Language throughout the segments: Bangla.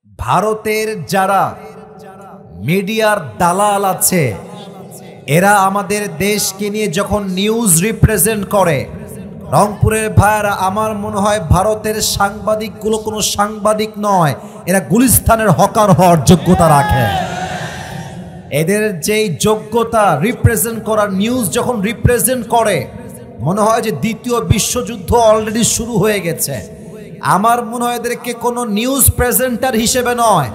ভারতের যারা মিডিয়ার দালাল আছে এরা আমাদের দেশকে নিয়ে যখন নিউজ রিপ্রেজেন্ট করে, রংপুরের ভাইরা আমার মনে হয় ভারতের সাংবাদিকগুলো কোনো সাংবাদিক নয়, এরা গুলিস্তানের হকার হওয়ার যোগ্যতা রাখে। এদের যেই যোগ্যতা রিপ্রেজেন্ট করার, নিউজ যখন রিপ্রেজেন্ট করে মনে হয় যে দ্বিতীয় বিশ্বযুদ্ধ অলরেডি শুরু হয়ে গেছে। আমার মনে হয় এদেরকে কোনো নিউজ প্রেজেন্টার হিসেবে নয়,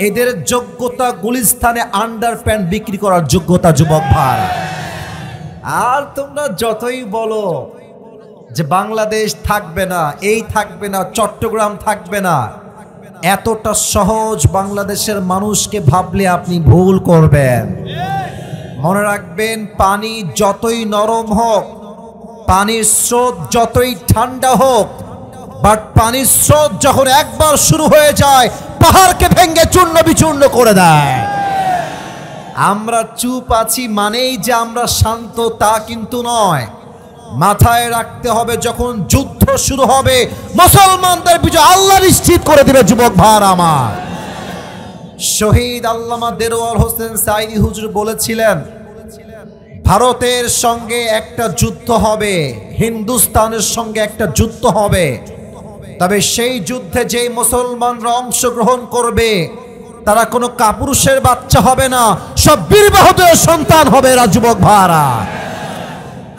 এদের যোগ্যতা গুলিস্তানে আন্ডার প্যান্ট বিক্রি করার যোগ্যতা। যুবক ভাই, আর তোমরা যতই বলো যে বাংলাদেশ থাকবে না, এই থাকবে না, চট্টগ্রাম থাকবে না, এতটা সহজ বাংলাদেশের মানুষকে ভাবলে আপনি ভুল করবেন। মনে রাখবেন, পানি যতই নরম হোক, পানির স্রোত যতই ঠান্ডা হোক, বাট পানির স্রোত যখন একবার শুরু হয়ে যায় পাহাড়কে ভেঙে চূর্ণ বিচূর্ণ করে দেয়। আমরা চুপ আছি মানেই যে আমরা শান্ত তা কিন্তু নয়। মাথায় রাখতে হবে, যখন যুদ্ধ শুরু হবে মুসলমানদের বিজয় আল্লাহ নিশ্চিত করে দিবে। যুবক ভাই আমার, শহীদ আল্লামা দেরওয়ার হোসেন সাইদি হুজুর বলেছিলেন, ভারতের সঙ্গে একটা যুদ্ধ হবে, হিন্দুস্তানের সঙ্গে একটা যুদ্ধ হবে, তবে সেই যুদ্ধে যেই মুসলমানরা অংশগ্রহণ করবে তারা কোনো কাপুরুষের বাচ্চা হবে না, সব বীর বাহাদুরের সন্তান হবে এরা। যুবক ভাইরা,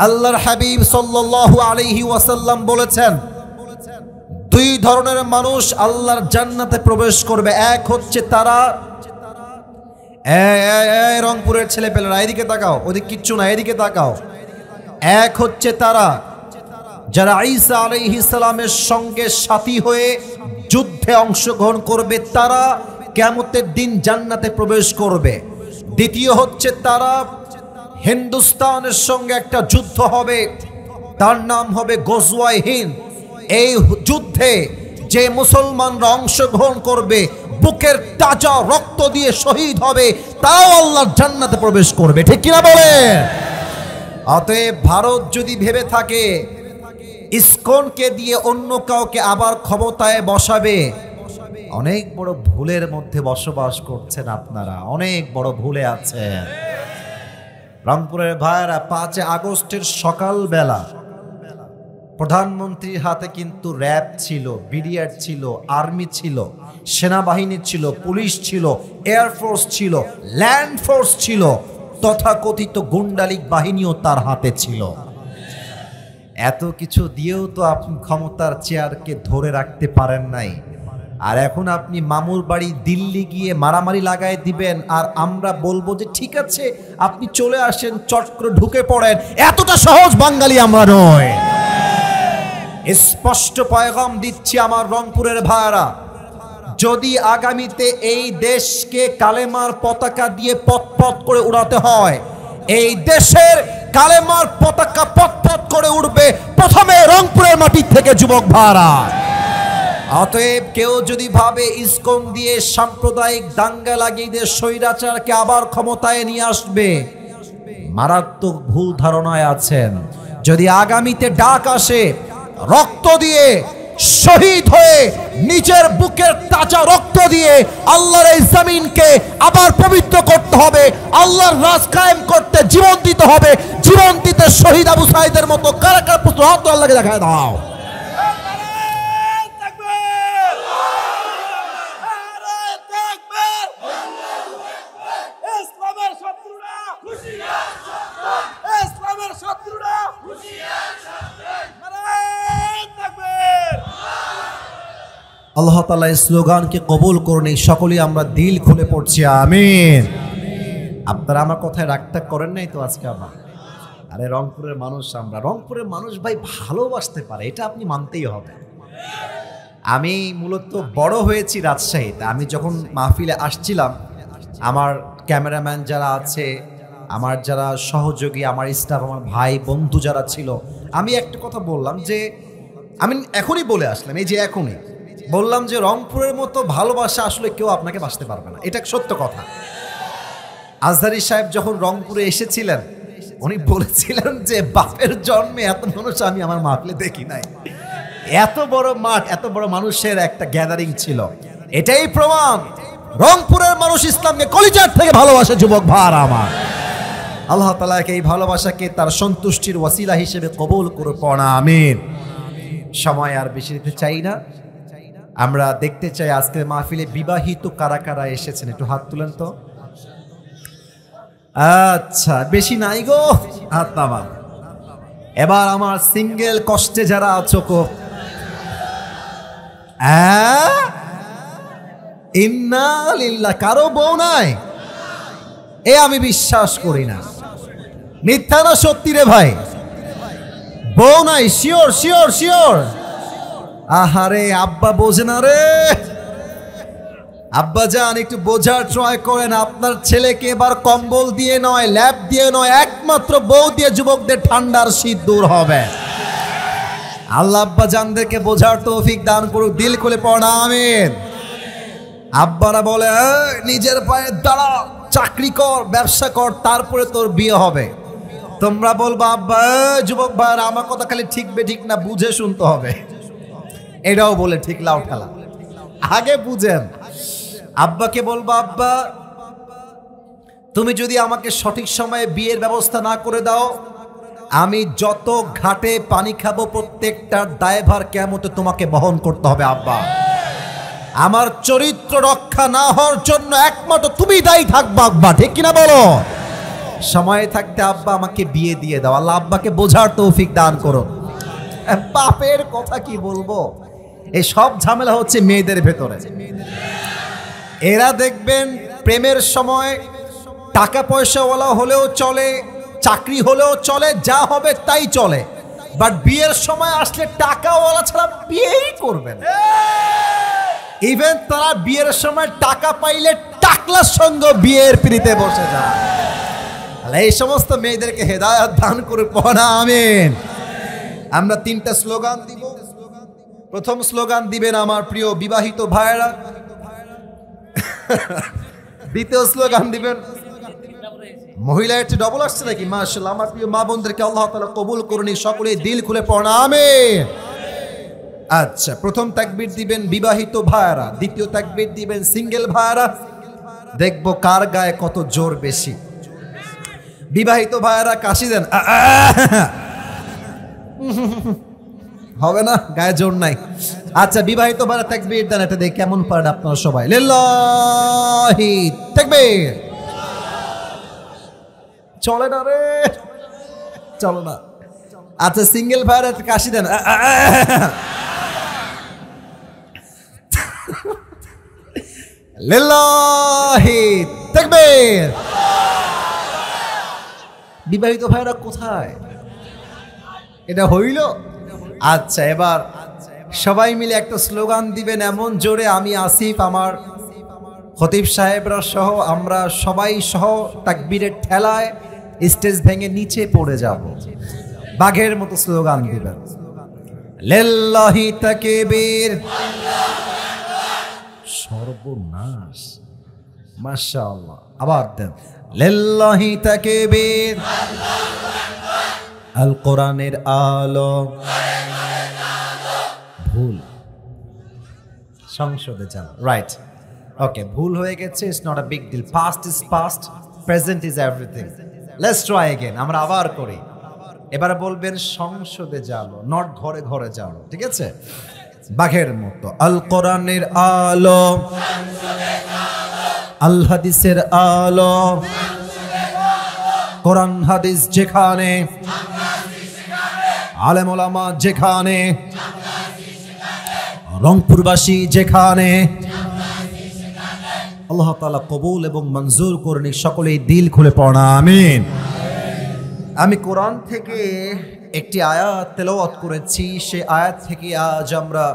আল্লাহর হাবিব সাল্লাল্লাহু আলাইহি ওয়াসাল্লাম বলেছেন, দুই ধরনের মানুষ আল্লাহর জান্নাতে প্রবেশ করবে। এক হচ্ছে তারা, রংপুরের ছেলে পেলেরা এদিকে তাকাও, ওদিকে কিচ্ছু না, এদিকে তাকাও। এক হচ্ছে তারা যারা ঈসা আলাইহিস সালামের সঙ্গে সাথী হয়ে যুদ্ধে অংশগ্রহণ করবে, তারা কিয়ামতের দিন জান্নাতে প্রবেশ করবে। দ্বিতীয় হচ্ছে তারা, হিন্দুস্তানের সঙ্গে একটা যুদ্ধ হবে, তার নাম হবে গজওয়ায়ে হিন্দ। এই যুদ্ধে যে মুসলমানরা অংশগ্রহণ করবে বুকের তাজা রক্ত দিয়ে শহীদ হবে, তাও আল্লাহর জান্নাতে প্রবেশ করবে। ঠিক কিনা বলেন? অতএব ভারত যদি ভেবে থাকে ইসকনকে দিয়ে অন্য কাউকে আবার ক্ষমতায় বসাবে, অনেক বড় ভুলের মধ্যে বসবাস করছেন আপনারা, অনেক বড় ভুলে আছেন। রংপুরের ভাইরা, 5 আগস্টের সকালবেলা প্রধানমন্ত্রীর হাতে কিন্তু র্যাব ছিল, বিডিআর ছিল, আর্মি ছিল, সেনাবাহিনী ছিল, পুলিশ ছিল, এয়ারফোর্স ছিল, ল্যান্ড ফোর্স ছিল, তথাকথিত গুন্ডালিক বাহিনীও তার হাতে ছিল। এত কিছু দিয়েও তো আপনি ক্ষমতার চেয়ারকে ধরে রাখতে পারেন নাই। আর এখন আপনি মামুর বাড়ি দিল্লি গিয়ে মারামারি লাগাই দিবেন, আর আমরা বলবো যে ঠিক আছে আপনি চলে আসেন, চট করে ঢুকে পড়েন। এতটা সহজ বাঙালি আমরা নয়। স্পষ্ট পয়গাম দিচ্ছি আমার রংপুরের ভাইরা, যদি আগামীতে এই দেশকে কালেমার পতাকা দিয়ে পথ করে উড়াতে হয়, এই দেশের কালেমার পতাকা পথ করে উঠবে প্রথমে রংপুরের মাটি থেকে। যুবক ভাইরা, অতএব কেউ যদি ভাবে ইসকন দিয়ে সাম্প্রদায়িক দাঙ্গা লাগিয়ে দিয়ে স্বৈরাচারকে আবার ক্ষমতায় নিয়ে আসবে, মারাত্মক ভুল ধারণায় আছেন। যদি আগামীতে ডাক আসে রক্ত দিয়ে শহীদ হয়ে, নিজের বুকের তাজা রক্ত দিয়ে আল্লাহর এই জমিনকে আবার পবিত্র করতে হবে, আল্লাহর রাজ কায়েম করতে জীবন দিতে হবে। জীবন দিতে শহীদ আবু সাঈদের মতো কারা কারা পুত্র হাত আল্লাহকে দেখায় দাও। আল্লাহ তাআলা এই স্লোগানকে কবুল করুন। সকলেই আমরা দিল খুলে পড়ছি আমিন। আপনারা আমার কথায় রাগটাগ করেন নাই তো আজকে? আমার আরে রংপুরের মানুষ, আমরা রংপুরের মানুষ ভাই ভালোবাসতে পারে, এটা আপনি মানতেই হবে। আমি মূলত বড় হয়েছি রাজশাহীতে। আমি যখন মাহফিলে আসছিলাম, আমার ক্যামেরাম্যান যারা আছে, আমার যারা সহযোগী, আমার স্টাফ, আমার ভাই বন্ধু যারা ছিল, আমি একটা কথা বললাম যে আমি এখনই বলে আসলাম, এই যে এখনই বললাম যে রংপুরের মতো ভালোবাসা আসলে কেউ আপনাকে বাসতে পারবে না, এটা সত্য কথা। আজহারী সাহেব যখন রংপুরে এসেছিলেন উনি বলেছিলেন যে বাপের জন্মে এত মানুষ আমি আমার মাহফিলে দেখি নাই। এত বড় মাঠ, এত বড় মানুষের একটা গ্যাদারিং ছিল। এটাই প্রমাণ রংপুরের মানুষ ইসলামকে কলিজার থেকে ভালোবাসে। যুবক ভাইরা আমার, আল্লাহ তাআলাকে এই ভালোবাসাকে তার সন্তুষ্টির ওয়াসিলা হিসেবে কবুল করে পড়া আমিন। সময় আর বেশি দিতে চাই না, আমরা দেখতে চাই আজকের মাহফিলে বিবাহিত কারা কারা এসেছেন, একটু হাত তুলেন তো। আচ্ছা, বেশি নাই গো, হাত নামান। এবার আমার সিঙ্গেল কষ্টে যারা আছো কো, ইন্না লিল্লাহ, কারো বউ নাই? এ আমি বিশ্বাস করি না। মিথ্যা না সত্যি রে ভাই? বউ নাই? Sure sure sure? আহারে আব্বা বোঝে না রে। আব্বা যান, একটু বোঝার ট্রাই করেন। আপনার ছেলেকে এবার কম্বল দিয়ে নয়, ল্যাপ দিয়ে নয়, একমাত্র বউ দিয়ে যুবকদের ঠান্ডার শীত দূর হবে। আল্লাহ আব্বা জানদেরকে বোঝার তৌফিক দান করুক, দিল খুলে পড়া আমিন। আব্বারা বলে নিজের পায়ে দাঁড়া, চাকরি কর, ব্যবসা কর, তারপরে তোর বিয়ে হবে। তোমরা বলবা আব্বা যুবক ভাইরা আমার কথা খালি ঠিক বে ঠিক না বুঝে শুনতে হবে, এটাও বলে ঠিক লাও ঠেলা, আগে বুঝেন। আব্বাকে বলবা আব্বা তুমি যদি আমাকে সঠিক সময়ে বিয়ের ব্যবস্থা না করে দাও, আমি যত ঘাটে পানি খাবো প্রত্যেকটার দায়ভার কিয়ামতে তোমাকে বহন করতে হবে। আব্বা আমার চরিত্র রক্ষা না হওয়ার জন্য একমাত্র তুমি দায়ী থাকবা আব্বা, ঠিক কিনা বলো? সময় থাকতে আব্বা আমাকে বিয়ে দিয়ে দাও। আল্লাহ আব্বাকে বোঝার তৌফিক দান করো। বাপের কথা কি বলবো, এই সব ঝামেলা হচ্ছে মেয়েদের ভেতরে। এরা দেখবেন প্রেমের সময় টাকা পয়সাওয়ালা হলেও চলে, চাকরি হলেও চলে, যা হবে তাই চলে, বাট বিয়ের সময় আসলে টাকাওয়ালা ছাড়া বিয়েই করবেন। ইভেন তারা বিয়ের সময় টাকা পাইলে টাকলার সঙ্গে বিয়ের পিড়িতে বসে যায়। এই সমস্ত মেয়েদেরকে হেদায়েত দান করে পড়া আমিন। আমরা তিনটা স্লোগান দিব। প্রথম স্লোগান দিবেন আমার প্রিয় বিবাহিত ভাইয়েরা। দ্বিতীয় স্লোগান দিবেন মহিলা, একটু ডবল আসছে নাকি? মাশাআল্লাহ, আমার প্রিয় মা বোনদেরকে আল্লাহ তাআলা কবুল করুন, সকলেই দিল খুলে পড়া আমিন। আচ্ছা, প্রথম তাকবীর দিবেন বিবাহিত ভাইয়েরা, দ্বিতীয় তাকবীর দিবেন সিঙ্গেল ভাইয়েরা। দেখবো কার গায়ে কত জোর বেশি। বিবাহিত ভাইয়েরা কাশি দেন। হবে না, গায়ে জোর নাই। আচ্ছা, বিবাহিত ভাইয়েরা তাকবীর দেন, এটা দেখে কেমন পারেন আপনারা সবাই। লিল্লাহি তাকবীর। চলে না রে, চলো না। আচ্ছা, সিঙ্গেল ভাইয়েরা কাশি দেন। লিল্লাহি তাকবীর। বিবাহিত ভাইরা কোথায়? এটা হইল? আচ্ছা, এবার সবাই মিলে একটা স্লোগান দিবেন এমন জোরে, আমি আসিফ, আমার খতিব সাহেবরা সহ আমরা সবাই সহ তাকবীরের ঠেলায় স্টেজ ভেঙে নিচে পড়ে যাব। বাঘের মতো স্লোগান দিবেন। লিল্লাহি তাকবীর। সর্বনাশ, মাশাআল্লাহ। আবার দেন লিল্লাহি তাকবীর। আল কোরআনের আলো। ভুল, সংসদে যান। রাইট, ওকে, ভুল হয়ে গেছে, it's not a big deal. Past is past, present is everything. Let's try again. আমরা আবার করি। এবারে বলবেন সংসদে যাবো, নট ঘরে ঘরে যাবো, ঠিক আছে? বাঘের মতো। আল কোরআনের আলো, আল হাদিসের আলো, কোরআন হাদিস যেখানে, আলেম ওলামা যেখানে, রংপুরবাসী যেখানে, আল্লাহ তাআলা কবুল এবং মঞ্জুর করেন, সকলেই দিল খুলে পড়া আমিন। আমি কোরআন থেকে একটি আয়াত তেলাওয়াত করেছি, সেই আয়াত থেকে আজ আমরা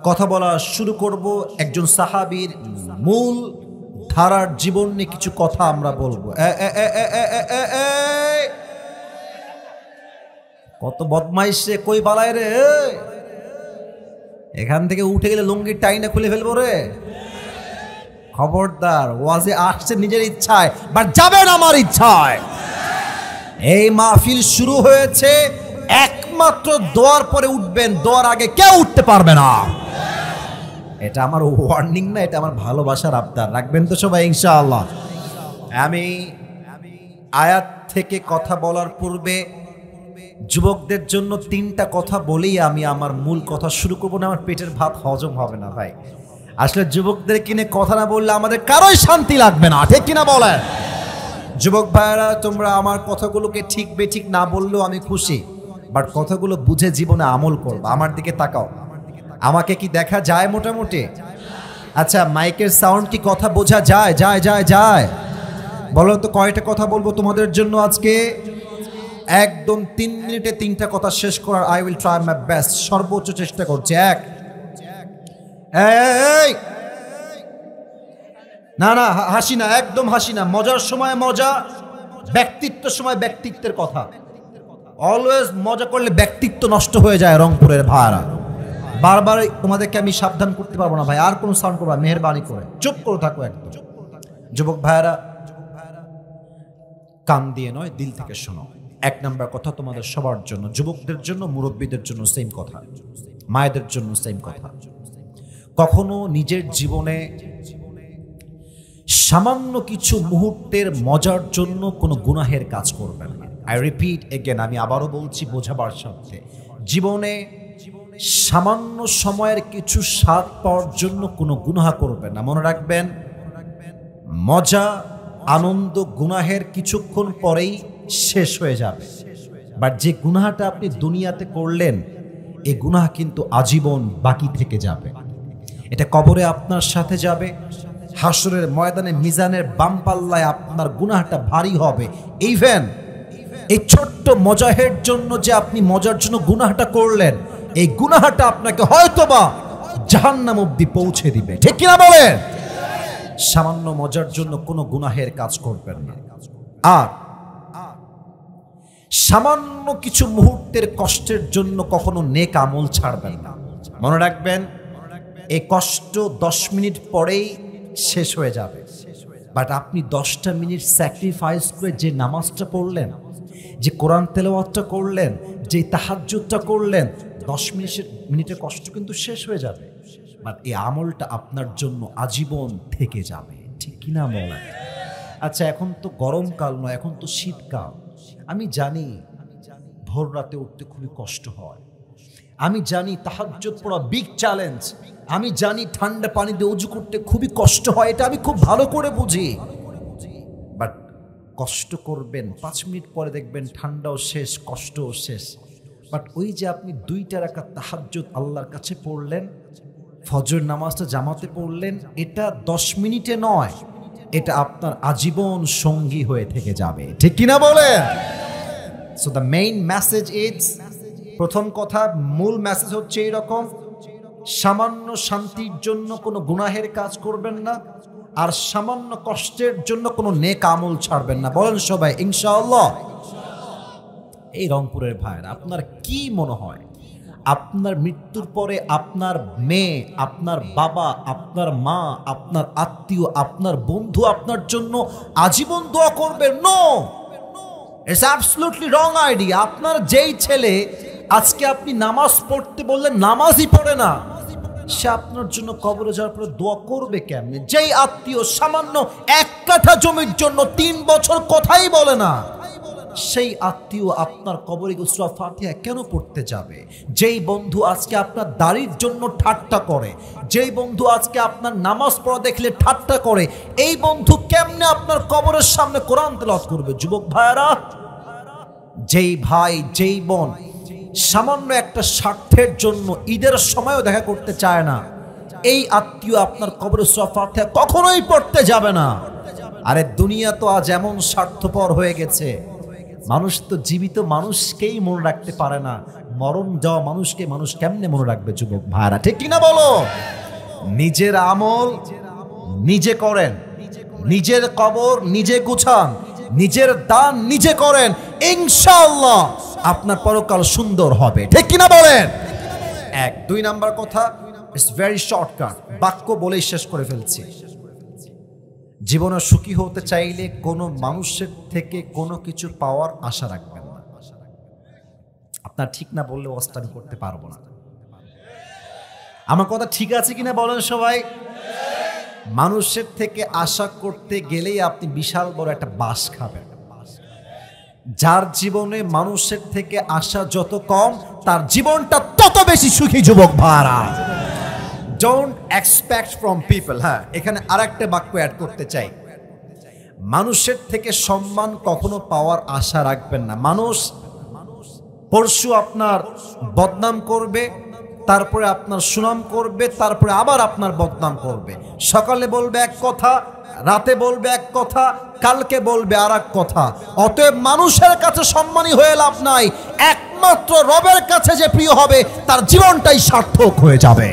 কথা বলা শুরু করব। একজন সাহাবীর মূল ধারার জীবন নিয়ে কিছু কথা আমরা বলবো। কত বদমাইশ রে, কই পালায় রে? এখান থেকে উঠে গেলে লুঙ্গির টাইনা খুলে ফেলবো রে। খবরদার, ওয়াজে আসছে নিজের ইচ্ছায়, বাট যাবেন আমার ইচ্ছায়। এই মাহফিল শুরু হয়েছে, একমাত্র দোয়ার পরে উঠবেন, দোয়ার আগে কেউ উঠতে পারবে না। এটা আমার ওয়ার্নিং না, এটা আমার ভালোবাসার আবদার। রাখবেন তো সবাই ইনশাআল্লাহ? আমি আয়াত থেকে কথা বলার পূর্বে যুবকদের জন্য 3টা কথা বলেই আমি আমার মূল কথা শুরু করবো, না আমার পেটের ভাত হজম হবে না ভাই। আসলে যুবকদের কিনে কথা না বললে আমাদের কারোই শান্তি লাগবে না, ঠিক কিনা বলেন? যুবক ভাইয়েরা, তোমরা আমার কথাগুলোকে ঠিক বেঠিক না বললেও আমি খুশি, বাট কথাগুলো বুঝে জীবনে আমল করবো। আমার দিকে তাকাও, আমাকে কি দেখা যায় মোটামুটি? আচ্ছা, মাইকের সাউন্ড কি কথা বোঝা যায়? যায় যায় যায় বলো তো, কয়টা কথা বলবো তোমাদের জন্য আজকে? একদম 3 মিনিটে 3টা কথা শেষ করার I will try my best, সর্বোচ্চ চেষ্টা করছি। এই না না, হাসি না, একদম হাসি না। মজার সময় মজা, ব্যক্তিত্বের সময় ব্যক্তিত্বের কথা। অলওয়েজ মজা করলে ব্যক্তিত্ব নষ্ট হয়ে যায় রংপুরের ভাইরা। বারবার তোমাদেরকে আমি সাবধান করতে পারবো না ভাই, আর কোনো সাউন্ড করবা মেহেরবানি করে, চুপ করে থাকো একদম। যুবক ভাইরা, কান দিয়ে নয়, দিল থেকে শোনো। 1 নাম্বার কথা তোমাদের সবার জন্য, যুবকদের জন্য, মুরব্বীদের জন্য সেম কথা, মায়েদের জন্য সেম কথা। কখনো নিজের জীবনে সামান্য কিছু মুহূর্তের মজার জন্য কোনো গুনাহের কাজ করবেন না। আই রিপিট এগেন, আমি আবারও বলছি বোঝাবার সাথে, জীবনে সামান্য সময়ের কিছু স্বাদ পাওয়ার জন্য কোনো গুনাহ করবেন না। মনে রাখবেন, মজা, আনন্দ গুনাহের কিছুক্ষণ পরেই শেষ হয়ে যাবে, বাট যে গুনাহটা আপনি দুনিয়াতে করলেন, এই গুনাহ কিন্তু আজীবন বাকি থেকে যাবে। এটা কবরে আপনার সাথে যাবে, হাসরের ময়দানে মিজানের বাম পাল্লায় আপনার গুনাহটা ভারী হবে। ইভেন এই ছোট্ট মজাহের জন্য যে আপনি মজার জন্য গুনাহটা করলেন, এই গুনাহটা আপনাকে হয়তোবা জাহান্নাম অবধি পৌঁছে দিবে, ঠিক কিনা বলেন? সামান্য মজার জন্য কোনো গুনাহের কাজ করবেন না। আর সামান্য কিছু মুহূর্তের কষ্টের জন্য কখনো নেক আমল ছাড়বেন না। মনে রাখবেন, এই কষ্ট 10 মিনিট পরেই শেষ হয়ে যাবে, বাট আপনি 10টা মিনিট স্যাক্রিফাইস করে যে নামাজটা পড়লেন, যে কোরআন তেলাওয়াতটা করলেন, যে তাহাজ্জুদটা করলেন, 10 মিনিটের কষ্ট কিন্তু শেষ হয়ে যাবে, বাট এই আমলটা আপনার জন্য আজীবন থেকে যাবে, ঠিক কিনা বলেন? আচ্ছা, এখন তো গরমকাল নয়, এখন তো শীতকাল। আমি জানি ভোর রাতে উঠতে খুবই কষ্ট হয়, আমি জানি তাহাজ্জুদ পড়া বিগ চ্যালেঞ্জ, আমি জানি ঠান্ডা পানি দিয়ে ওযু করতে খুবই কষ্ট হয়, এটা আমি খুব ভালো করে বুঝি, বাট কষ্ট করবেন, 5 মিনিট পরে দেখবেন ঠান্ডাও শেষ, কষ্টও শেষ। বাট ওই যে আপনি 2টা রাকাত তাহাজ্জুদ আল্লাহর কাছে পড়লেন, ফজর নামাজটা জামাতে পড়লেন, এটা 10 মিনিটে নয়, এটা আপনার আজীবন সঙ্গী হয়ে থেকে যাবে, ঠিক কিনা বলেন? So the main message is, প্রথম কথা, মূল মেসেজ হচ্ছে এইরকম, সামান্য শান্তির জন্য কোনো গুনাহের কাজ করবেন না, আর সামান্য কষ্টের জন্য কোনো নেক আমল ছাড়বেন না। বলেন সবাই ইনশাআল্লাহ। এই রংপুরের ভাইরা, আপনার কি মনে হয় আপনার মৃত্যুর পরে আপনার মেয়ে, আপনার বাবা, আপনার মা, আপনার আত্মীয়, আপনার বন্ধু আপনার জন্য আজীবন দোয়া করবে? No, it's absolutely wrong idea. আপনার যেই ছেলে আজকে আপনি নামাজ পড়তে বললেন নামাজই পড়ে না, সে আপনার জন্য কবরে যাওয়ার পরে দোয়া করবে কেমনে? যেই আত্মীয় সামান্য 1 কাঠা জমির জন্য 3 বছর কথাই বলে না, সেই আত্মীয় আপনার কবরে সূরা ফাতিহা কেন পড়তে যাবে? যেই বন্ধু আজকে আপনার দাড়ির জন্য ঠাট্টা করে, যেই বন্ধু আজকে আপনার নামাজ পড়া দেখলে ঠাট্টা করে, এই বন্ধু কেমনে আপনার কবরের সামনে কোরআন তেলাওয়াত করবে? যুবক ভাইরা, যেই ভাই, যেই বোন সামান্য একটা স্বার্থের জন্য ঈদের সময়ও দেখা করতে চায় না, এই আত্মীয় আপনার কবরে সূরা ফাতিহা কখনোই পড়তে যাবে না। আরে দুনিয়া তো আজ এমন স্বার্থপর হয়ে গেছে, মানুষ তো জীবিত মানুষকেই মনে রাখতে পারে না, মরণ যাওয়া মানুষকে মানুষ কেমনে মনে রাখবে? যুবক ভাইরা, ঠিক কিনা বলো? নিজের আমল নিজে করেন, নিজের কবর নিজে গুছান, নিজের দান নিজে করেন, ইনশাআল্লাহ আপনার পরকাল সুন্দর হবে, ঠিক কিনা বলেন? 2 নাম্বার কথা, ইটস ভেরি শর্টকাট, বাক্য বলেই শেষ করে ফেলছি। জীবনে সুখী হতে চাইলে কোনো মানুষের থেকে কোনো কিছু পাওয়ার আশা রাখবেন না। আপনার ঠিক না বললে অস্তানি করতে পারবো না। আমার কথা ঠিক আছে কিনা বলেন সবাই। মানুষের থেকে আশা করতে গেলেই আপনি বিশাল বড় একটা বাস খাবেন। যার জীবনে মানুষের থেকে আশা যত কম, তার জীবনটা তত বেশি সুখী যুবক ভাইরা। Don't expect from people. হ্যাঁ, এখানে আরেকটা বাক্য অ্যাড করতে চাই, মানুষের থেকে সম্মান কখনো পাওয়ার আশা রাখবেন না। মানুষ পরশু আপনার বদনাম করবে, তারপরে আপনার সুনাম করবে, তারপরে আবার আপনার বদনাম করবে। সকালে বলবে এক কথা, রাতে বলবে এক কথা, কালকে বলবে আর এক কথা। অতএব মানুষের কাছে সম্মানী হয়ে লাভ নাই, একমাত্র রবের কাছে যে প্রিয় হবে তার জীবনটাই সার্থক হয়ে যাবে।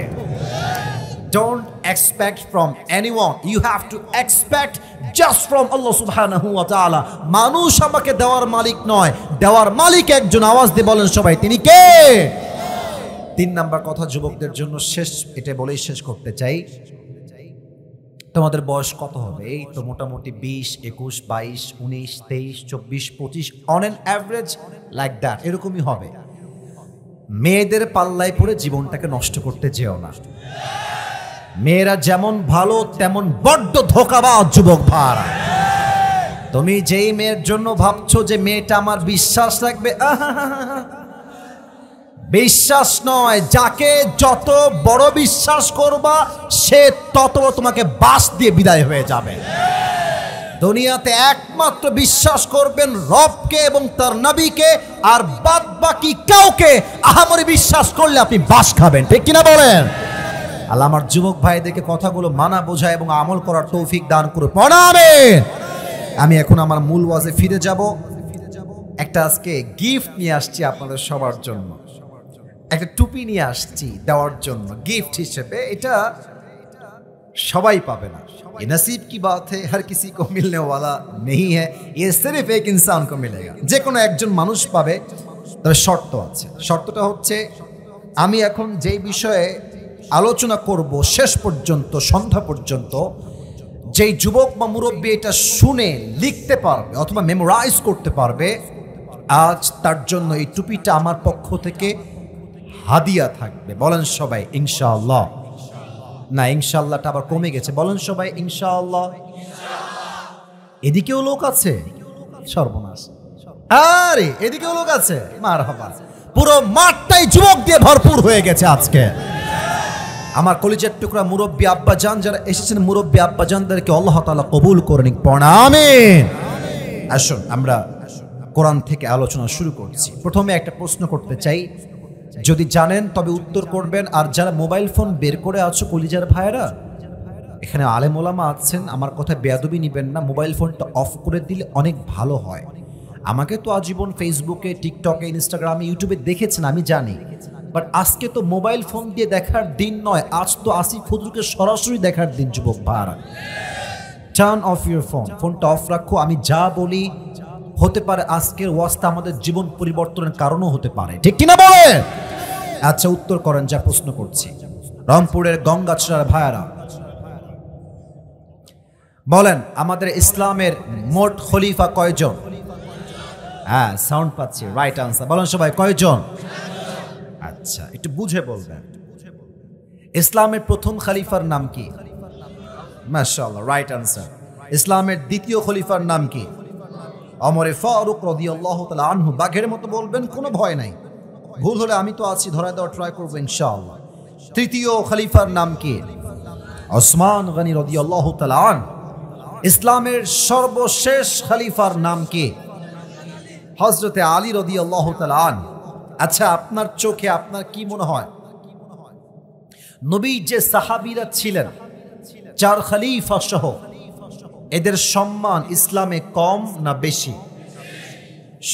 Don't expect from anyone. You have to expect just from Allah subhanahu wa ta'ala. মানুষ আমাকে দেওয়ার মালিক নয়, দেওয়ার মালিক একজন। আওয়াজ দিয়ে বলেন সবাই, তিনি কে? 3 নাম্বার কথা যুবকদের জন্য শেষ, এটা বলেই শেষ করতে চাই। তোমাদের বয়স কত হবে? এই তো মোটামুটি 20, 21, 22, 19, 23, 24, 25 on an average like that, এরকমই হবে। মেয়েদের পাল্লায় পড়ে জীবনটাকে নষ্ট করতে যেও না। মেয়েরা যেমন ভালো তেমন বড্ড ধোঁকাবাজ যুবক ভাইরা। তুমি যেই মেয়ের জন্য ভাবছো যে মেয়েটা আমার বিশ্বাস রাখবে, বিশ্বাস নয়। যাকে যত বড় বিশ্বাস করবা সে তত তোমাকে বাস দিয়ে বিদায় হয়ে যাবে। দুনিয়াতে একমাত্র বিশ্বাস করবেন রবকে এবং তার নবীকে, আর বাদ বাকি কাউকে আহামরি বিশ্বাস করলে আপনি বাস খাবেন। ঠিক কিনা বলেন? আল্লাহ আমার যুবক ভাইদেরকে কথাগুলো মানা, বোঝা এবং আমল করার তৌফিক দান করে পড়াবে। আমি এখন আমার মূল ওয়াজে ফিরে যাব। একটা আজকে গিফট নিয়ে আসছি আপনাদের সবার জন্য, একটা টুপি নিয়ে আসছি দেওয়ার জন্য গিফট হিসেবে। এটা সবাই পাবে না, ये नसीब की बात है, हर किसी को मिलने वाला नहीं है, ये सिर्फ एक इंसान को मिलेगा। যে কোনো একজন মানুষ পাবে, তবে শর্ত আছে। শর্তটা হচ্ছে, আমি এখন যেই বিষয়ে আলোচনা করব শেষ পর্যন্ত, সন্ধ্যা পর্যন্ত, যেই যুবক বা মুরব্বী এটা শুনে লিখতে পারবে অথবা মেমোরাইজ করতে পারবে, আজ তার জন্য এই টুপিটা আমার পক্ষ থেকে হাদিয়া থাকবে। বলেন সবাই ইনশাআল্লাহ। না, ইনশাআল্লাহটা আবার কমে গেছে। বলেন সবাই ইনশাআল্লাহ। এদিকেও লোক আছে, সর্বনাশ। আরে এদিকেও লোক আছে, মারহাবা। পুরো মাঠটাই যুবক দিয়ে ভরপুর হয়ে গেছে আজকে। আমার কলিজার টুকরা মুরব্বী আব্বাজান যারা এসেছেন, মুরব্বী আব্বাজানদেরকে আল্লাহ তাআলা কবুল করে নিক। পড়া আমিন। আসুন আমরা কোরআন থেকে আলোচনা শুরু করছি। প্রথমে একটা প্রশ্ন করতে চাই, যদি জানেন তবে উত্তর করবেন। আর যারা মোবাইল ফোন বের করে আছো কলিজার ভাইরা, এখানে আলেম ওলামা আছেন, আমার কথা বেয়াদবি নিবেন না। মোবাইল ফোনটা অফ করে দিলে অনেক ভালো হয়। আমাকে তো আজীবন ফেসবুকে, টিকটকে, ইনস্টাগ্রামে, ইউটিউবে দেখেছেন, আমি জানি। বাট আজকে তো মোবাইল ফোন দিয়ে দেখার দিন নয়, আজ তো আসিফ হুজুরকে সরাসরি দেখার দিন যুবক ভাইরা। টার্ন অফ ইউর ফোন, ফোনটা অফ রাখো। আমি যা বলি হতে পারে আজকের ওয়াজটা আমাদের জীবন পরিবর্তনের কারণও হতে পারে। ঠিক কিনা বলেন? আচ্ছা উত্তর করেন যা প্রশ্ন করছি। রংপুরের গঙ্গাচড়ার ভাইরা বলেন, আমাদের ইসলামের মোট খলিফা কয়জন? হ্যাঁ, সাউন্ড পাচ্ছি, রাইট আনসার। বলেন সবাই কয়জন? আচ্ছা, একটু বুঝে বলবেন। ইসলামের প্রথম খলিফার নাম কি? মাশাআল্লাহ, রাইট আনসার। ইসলামের দ্বিতীয় খলিফার নাম কি? ওমরে ফারুক রাদিয়াল্লাহু তাআলা আনহু। বাঘের মতো বলবেন, কোনো ভয় নাই। ভুল হলে আমি তো আছি, ধরায় দেওয়ার ট্রাই করবো ইনশাআল্লাহ। তৃতীয় খলিফার নাম কি? ওসমান গনি রাদিয়াল্লাহু তাআলা আনহু। ইসলামের সর্বশেষ খলিফার নাম কি? হযরতে আলী রাদিয়াল্লাহু তাআলা আনহু। আচ্ছা, আপনার চোখে আপনার কি মনে হয়, নবী যে সাহাবীরা ছিলেন 4 খলিফা সহ, এদের সম্মান ইসলামে কম না বেশি?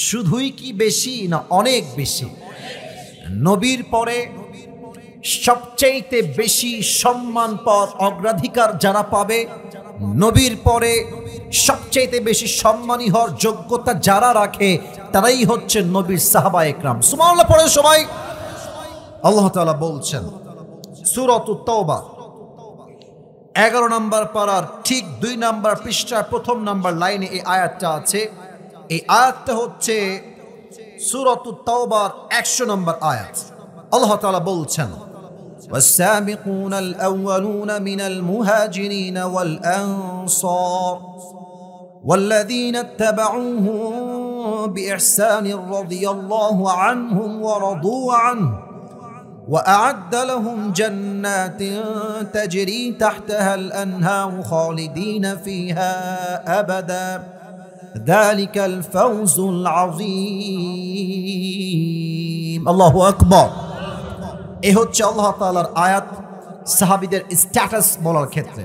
শুধুই কি বেশি না অনেক বেশি? নবীর পরে সবচেয়ে বেশি সম্মান পাওয়ার অগ্রাধিকার যারা পাবে, নবীর পরে সবচেয়ে বেশি সম্মানী হওয়ার যোগ্যতা যারা রাখে, তারাই হচ্ছে নবীর সাহাবায়ে কেরাম। সুবহানাল্লাহ পড়ে সবাই। আল্লাহ তাআলা বলছেন সূরাতুত তাওবা 11 নম্বর পারার ঠিক 2 নম্বর পৃষ্ঠার প্রথম নম্বর লাইনে এই আয়াতটা আছে। এই আয়াতটা হচ্ছে সূরাতুত তাওবার 100 নম্বর আয়াত। আল্লাহ তাআলা বলছেন, والسابقون الأولون من المهاجرين والأنصار والذين اتبعوهم بإحسان رضي الله عنهم ورضوا عنه وأعد لهم جنات تجري تحتها الأنهار خالدين فيها أبدا ذلك الفوز العظيم الله أكبر এই হচ্ছে আল্লাহ তাআলার আয়াত সাহাবীদের স্ট্যাটাস বলার ক্ষেত্রে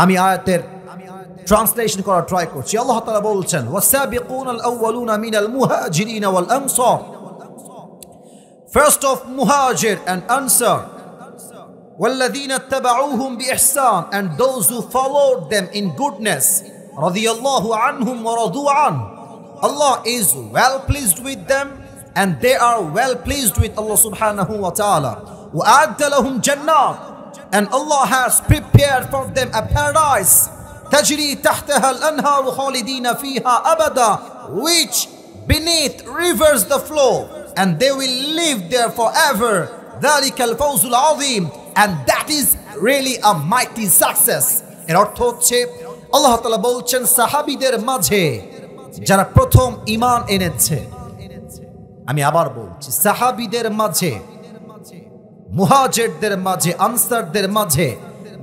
আমি আয়াতের ট্রান্সলেশন করার ট্রাই করছি আল্লাহ তাআলা বলছেন ওয়াসাবিকুনাল আউয়ালুনা মিনাল মুহাজিরিন ওয়াল answer first of muhajir and ansar والذين اتبعوهم بإحسان and those who followed them in goodness radiyallahu anhum wa radu an Allah is well pleased with them and they are well pleased with Allah subhanahu wa ta'ala وَأَعَدَّ لَهُمْ جَنَّاتٍ and Allah has prepared for them a paradise تَجْرِي تَحْتَهَا الْأَنْهَارُ خَالِدِينَ فِيهَا أَبَدًا which beneath rivers the flow and they will live there forever ذَلِكَ الْفَوْزُ الْعَظِيمُ and that is really a mighty success এর অর্থ হচ্ছে আল্লাহ তাআলা বলছেন সাহাবীদের মাঝে যারা প্রথম ঈমান এনেছে আমি আবার বলছি সাহাবীদের মাঝে মুহাজিরদের মাঝে আনসারদের মাঝে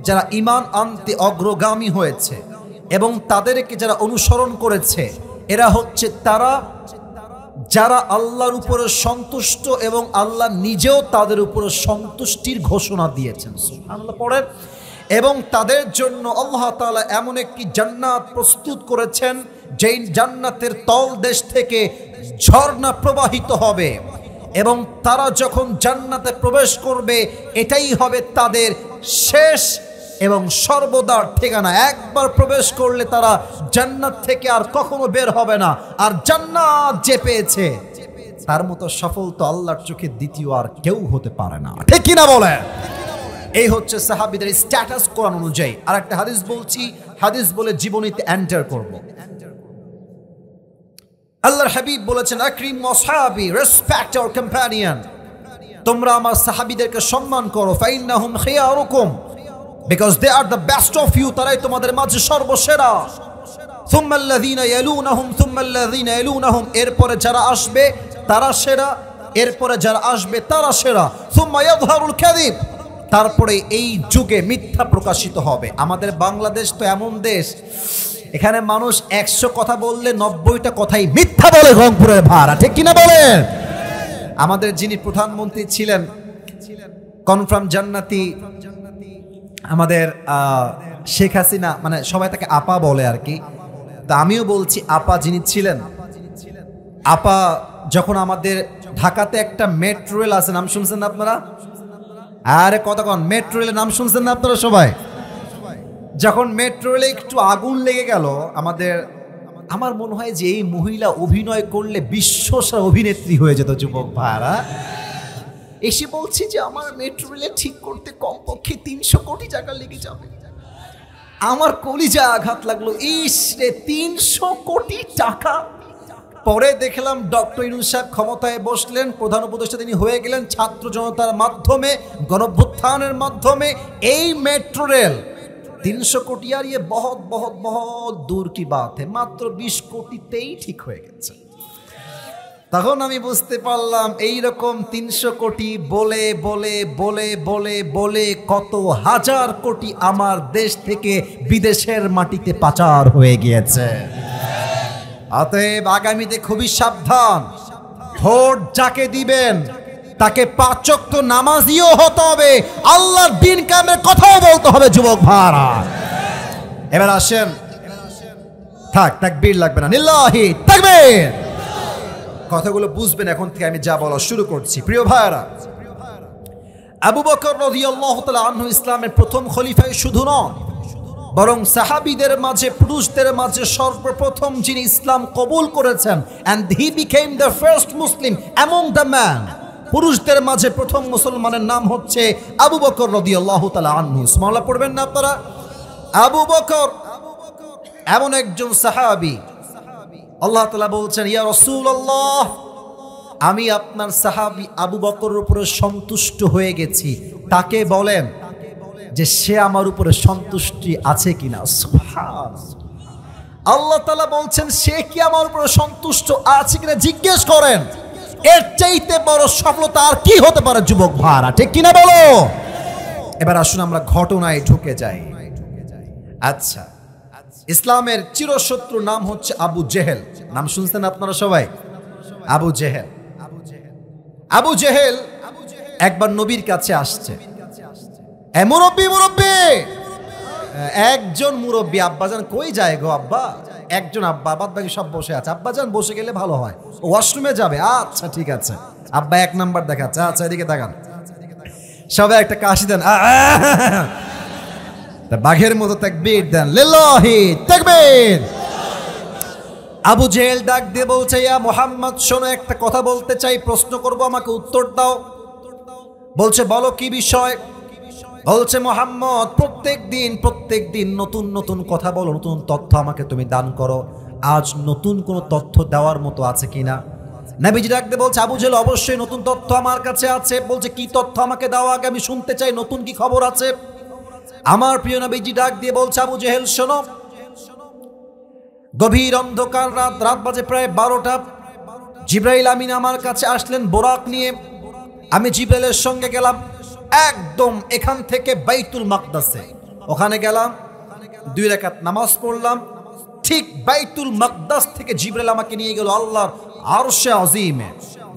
যারা ঈমান আনতে অগ্রগামী হয়েছে এবং তাদেরকে যারা অনুসরণ করেছে এরা হচ্ছে তারা যারা আল্লাহর উপরে সন্তুষ্ট এবং আল্লাহ নিজেও তাদের উপরে সন্তুষ্টির ঘোষণা দিয়েছেন সুবহানাল্লাহ পড়েন এবং তাদের জন্য আল্লাহ তাআলা এমন একটি জান্নাত প্রস্তুত করেছেন যেই জান্নাতের তলদেশ থেকে ঝর্ণা প্রবাহিত হবে এবং তারা যখন জান্নাতে প্রবেশ করবে এটাই হবে তাদের শেষ এবং সর্বদার ঠিকানা একবার প্রবেশ করলে তারা জান্নাত থেকে আর কখনো বের হবে না আর জান্নাত যে পেয়েছে তার মতো সফল তো আল্লাহর চোখে দ্বিতীয় আর কেউ হতে পারে না ঠিক কি না বলেন এই হচ্ছে সাহাবীদের স্ট্যাটাস কোরআন অনুযায়ী আর একটা হাদিস বলছি হাদিস বলে জীবনীতে এন্টার করব আল্লাহর হাবিব বলেছেন আকরিম ওয়াসহাবি রেসপেক্ট আওয়ার কম্প্যানিয়ন তোমরা আমার সাহাবীদেরকে সম্মান করো ফাইন্নাহুম খিয়ারুকুম because they are the best of you তারাই তোমাদের মাঝে সর্বসেরা thumma alladhina yalunhum thumma alladhina yalunhum এরপরে যারা আসবে তারা সেরা এরপরে যারা আসবে তারা সেরা thumma yadhharul kadhib তারপরে এই যুগে মিথ্যা প্রকাশিত হবে আমাদের বাংলাদেশ তো এমন দেশ এখানে মানুষ 100 কথা বললে 90টা কথাই মিথ্যা বলে রংপুরের ভাড়া ঠিক কিনা বলেন আমাদের যিনি প্রধানমন্ত্রী ছিলেন কনফার্ম জান্নাতি আমাদের শেখ হাসিনা মানে সবাই তাকে আপা বলে আর কি তা আমিও বলছি আপা যিনি ছিলেন আপা যখন আমাদের ঢাকাতে একটা মেট্রো রেল আছে নাম শুনছেন না আপনারা আরে কতক্ষণ মেট্রো রেলের নাম শুনছেন না আপনারা সবাই যখন মেট্রো রেলে একটু আগুন লেগে গেল আমার মনে হয় যে এই মহিলা অভিনয় করলে বিশ্বসেরা অভিনেত্রী হয়ে যেত যুবক ভাইরা এসে বলছি যে আমার মেট্রো রেলে ঠিক করতে কমপক্ষে 300 কোটি টাকা লেগে যাবে আমার কলিজা আঘাত লাগলো ইস রে 300 কোটি টাকা পরে দেখলাম ডক্টর ইউনূস সাহেব ক্ষমতায় বসলেন প্রধান উপদেষ্টা তিনি হয়ে গেলেন ছাত্র জনতার মাধ্যমে গণঅভ্যুত্থানের মাধ্যমে এই মেট্রো রেল 300 কোটি আর ये बहुत बहुत बहुत दूर की बात है মাত্র 20 কোটিতেই ঠিক হয়ে গেছে তখন আমি বুঝতে পারলাম এই রকম 300 কোটি বলে বলে বলে বলে বলে কত হাজার কোটি আমার দেশ থেকে বিদেশের মাটিতে পাচার হয়ে গিয়েছে অতএব আগামীতে খুবই সাবধান ভোট যাকে দিবেন তাকে 5 ওয়াক্ত নামাজিও হতে হবে আল্লাহর দ্বীন কায়েমের কথাও বলতে হবে যুবক ভাইরা এবার আসেন থাক তাকবীর লাগবে না লিল্লাহি তাকবীর কথাগুলো বুঝবেন এখন থেকে আমি যা বলা শুরু করছি প্রিয় ভাইরা আবু বকর রাদিয়াল্লাহু তাআলা আনহু ইসলামের প্রথম খলিফাই শুধু নন বরং সাহাবীদের মাঝে পুরুষদের মাঝে সর্বপ্রথম যিনি ইসলাম কবুল করেছেন and he became the first Muslim among the men পুরুষদের মাঝে প্রথম মুসলমানের নাম হচ্ছে আবু বকর রাদিয়াল্লাহু তাআলা আনহু সুবহানাল্লাহ পড়বেন না আপনারা আবু বকর এমন একজন সাহাবী আল্লাহ তাআলা বলছেন ইয়া রাসূলুল্লাহ আমি আপনার সাহাবী আবু বকরের উপরে সন্তুষ্ট হয়ে গেছি, তাকে বলেন যে সে আমার উপরে সন্তুষ্টি আছে কিনা। সুবহানাল্লাহ। আল্লাহ তাআলা বলছেন সে কি আমার উপরে সন্তুষ্ট আছে কিনা জিজ্ঞেস করেন। এর চাইতে বড় সফলতা আর কি হতে পারে যুবক ভাইরা, ঠিক কিনা বলো? এবার আসুন আমরা ঘটনায় ঢুকে যাই। আচ্ছা, ইসলামের চিরশত্রু নাম হচ্ছে আবু জেহেল। নাম শুনছেন আপনারা সবাই? আবু জেহেল। আবু জেহেল একবার নবীর কাছে আসছে। মুরব্বী মুরব্বী, একজন মুরব্বী, আব্বাজান কই যায় গো আব্বা? একজন আব্বা, বাদ বাকি সব বসে আছে। আব্বাজান বসে গেলে ভালো হয়, ওয়াশরুমে যাবে। আচ্ছা ঠিক আছে। আব্বা এক নাম্বার দেখাচ্ছে। আচ্ছা এদিকে দেখান। সবাই একটা কাশি দেন, বাঘের মতো তাকবীর দেন, লিল্লাহি তাকবীর। আবু জেহেল ডাক দিয়ে বলছে, ইয়া মুহাম্মদ শোনো, একটা কথা বলতে চাই, প্রশ্ন করব, আমাকে উত্তর দাও। বলছে বলো কি বিষয়? বলছে মুহাম্মদ প্রত্যেক দিন নতুন নতুন কথা বলো, নতুন তথ্য আমাকে তুমি দান করো। আজ নতুন কোন তথ্য দেওয়ার মতো আছে কিনা? নবীজি ডাক দিয়ে বলছে, আবু জেহেল অবশ্যই নতুন তথ্য আমার কাছে আছে। বলছে কি তথ্য আমাকে দাও আগে, আমি শুনতে চাই, নতুন কি খবর আছে? আমার প্রিয় নবীজি ডাক দিয়ে বলছে, আবু জেহেল শোনো, গভীর অন্ধকার রাত বাজে প্রায় 12টা। জিবরাইল আমিন আমার কাছে আসলেন বোরাক নিয়ে। আমি জিবরাইলের সঙ্গে গেলাম একদম এখান থেকে বাইতুল মাকদাসে। ওখানে গেলাম, 2 রাকাত নামাজ পড়লাম। ঠিক বাইতুল মাকদাস থেকে জিবরাইল আমাকে নিয়ে গেল আল্লাহর আরশে আজিমে।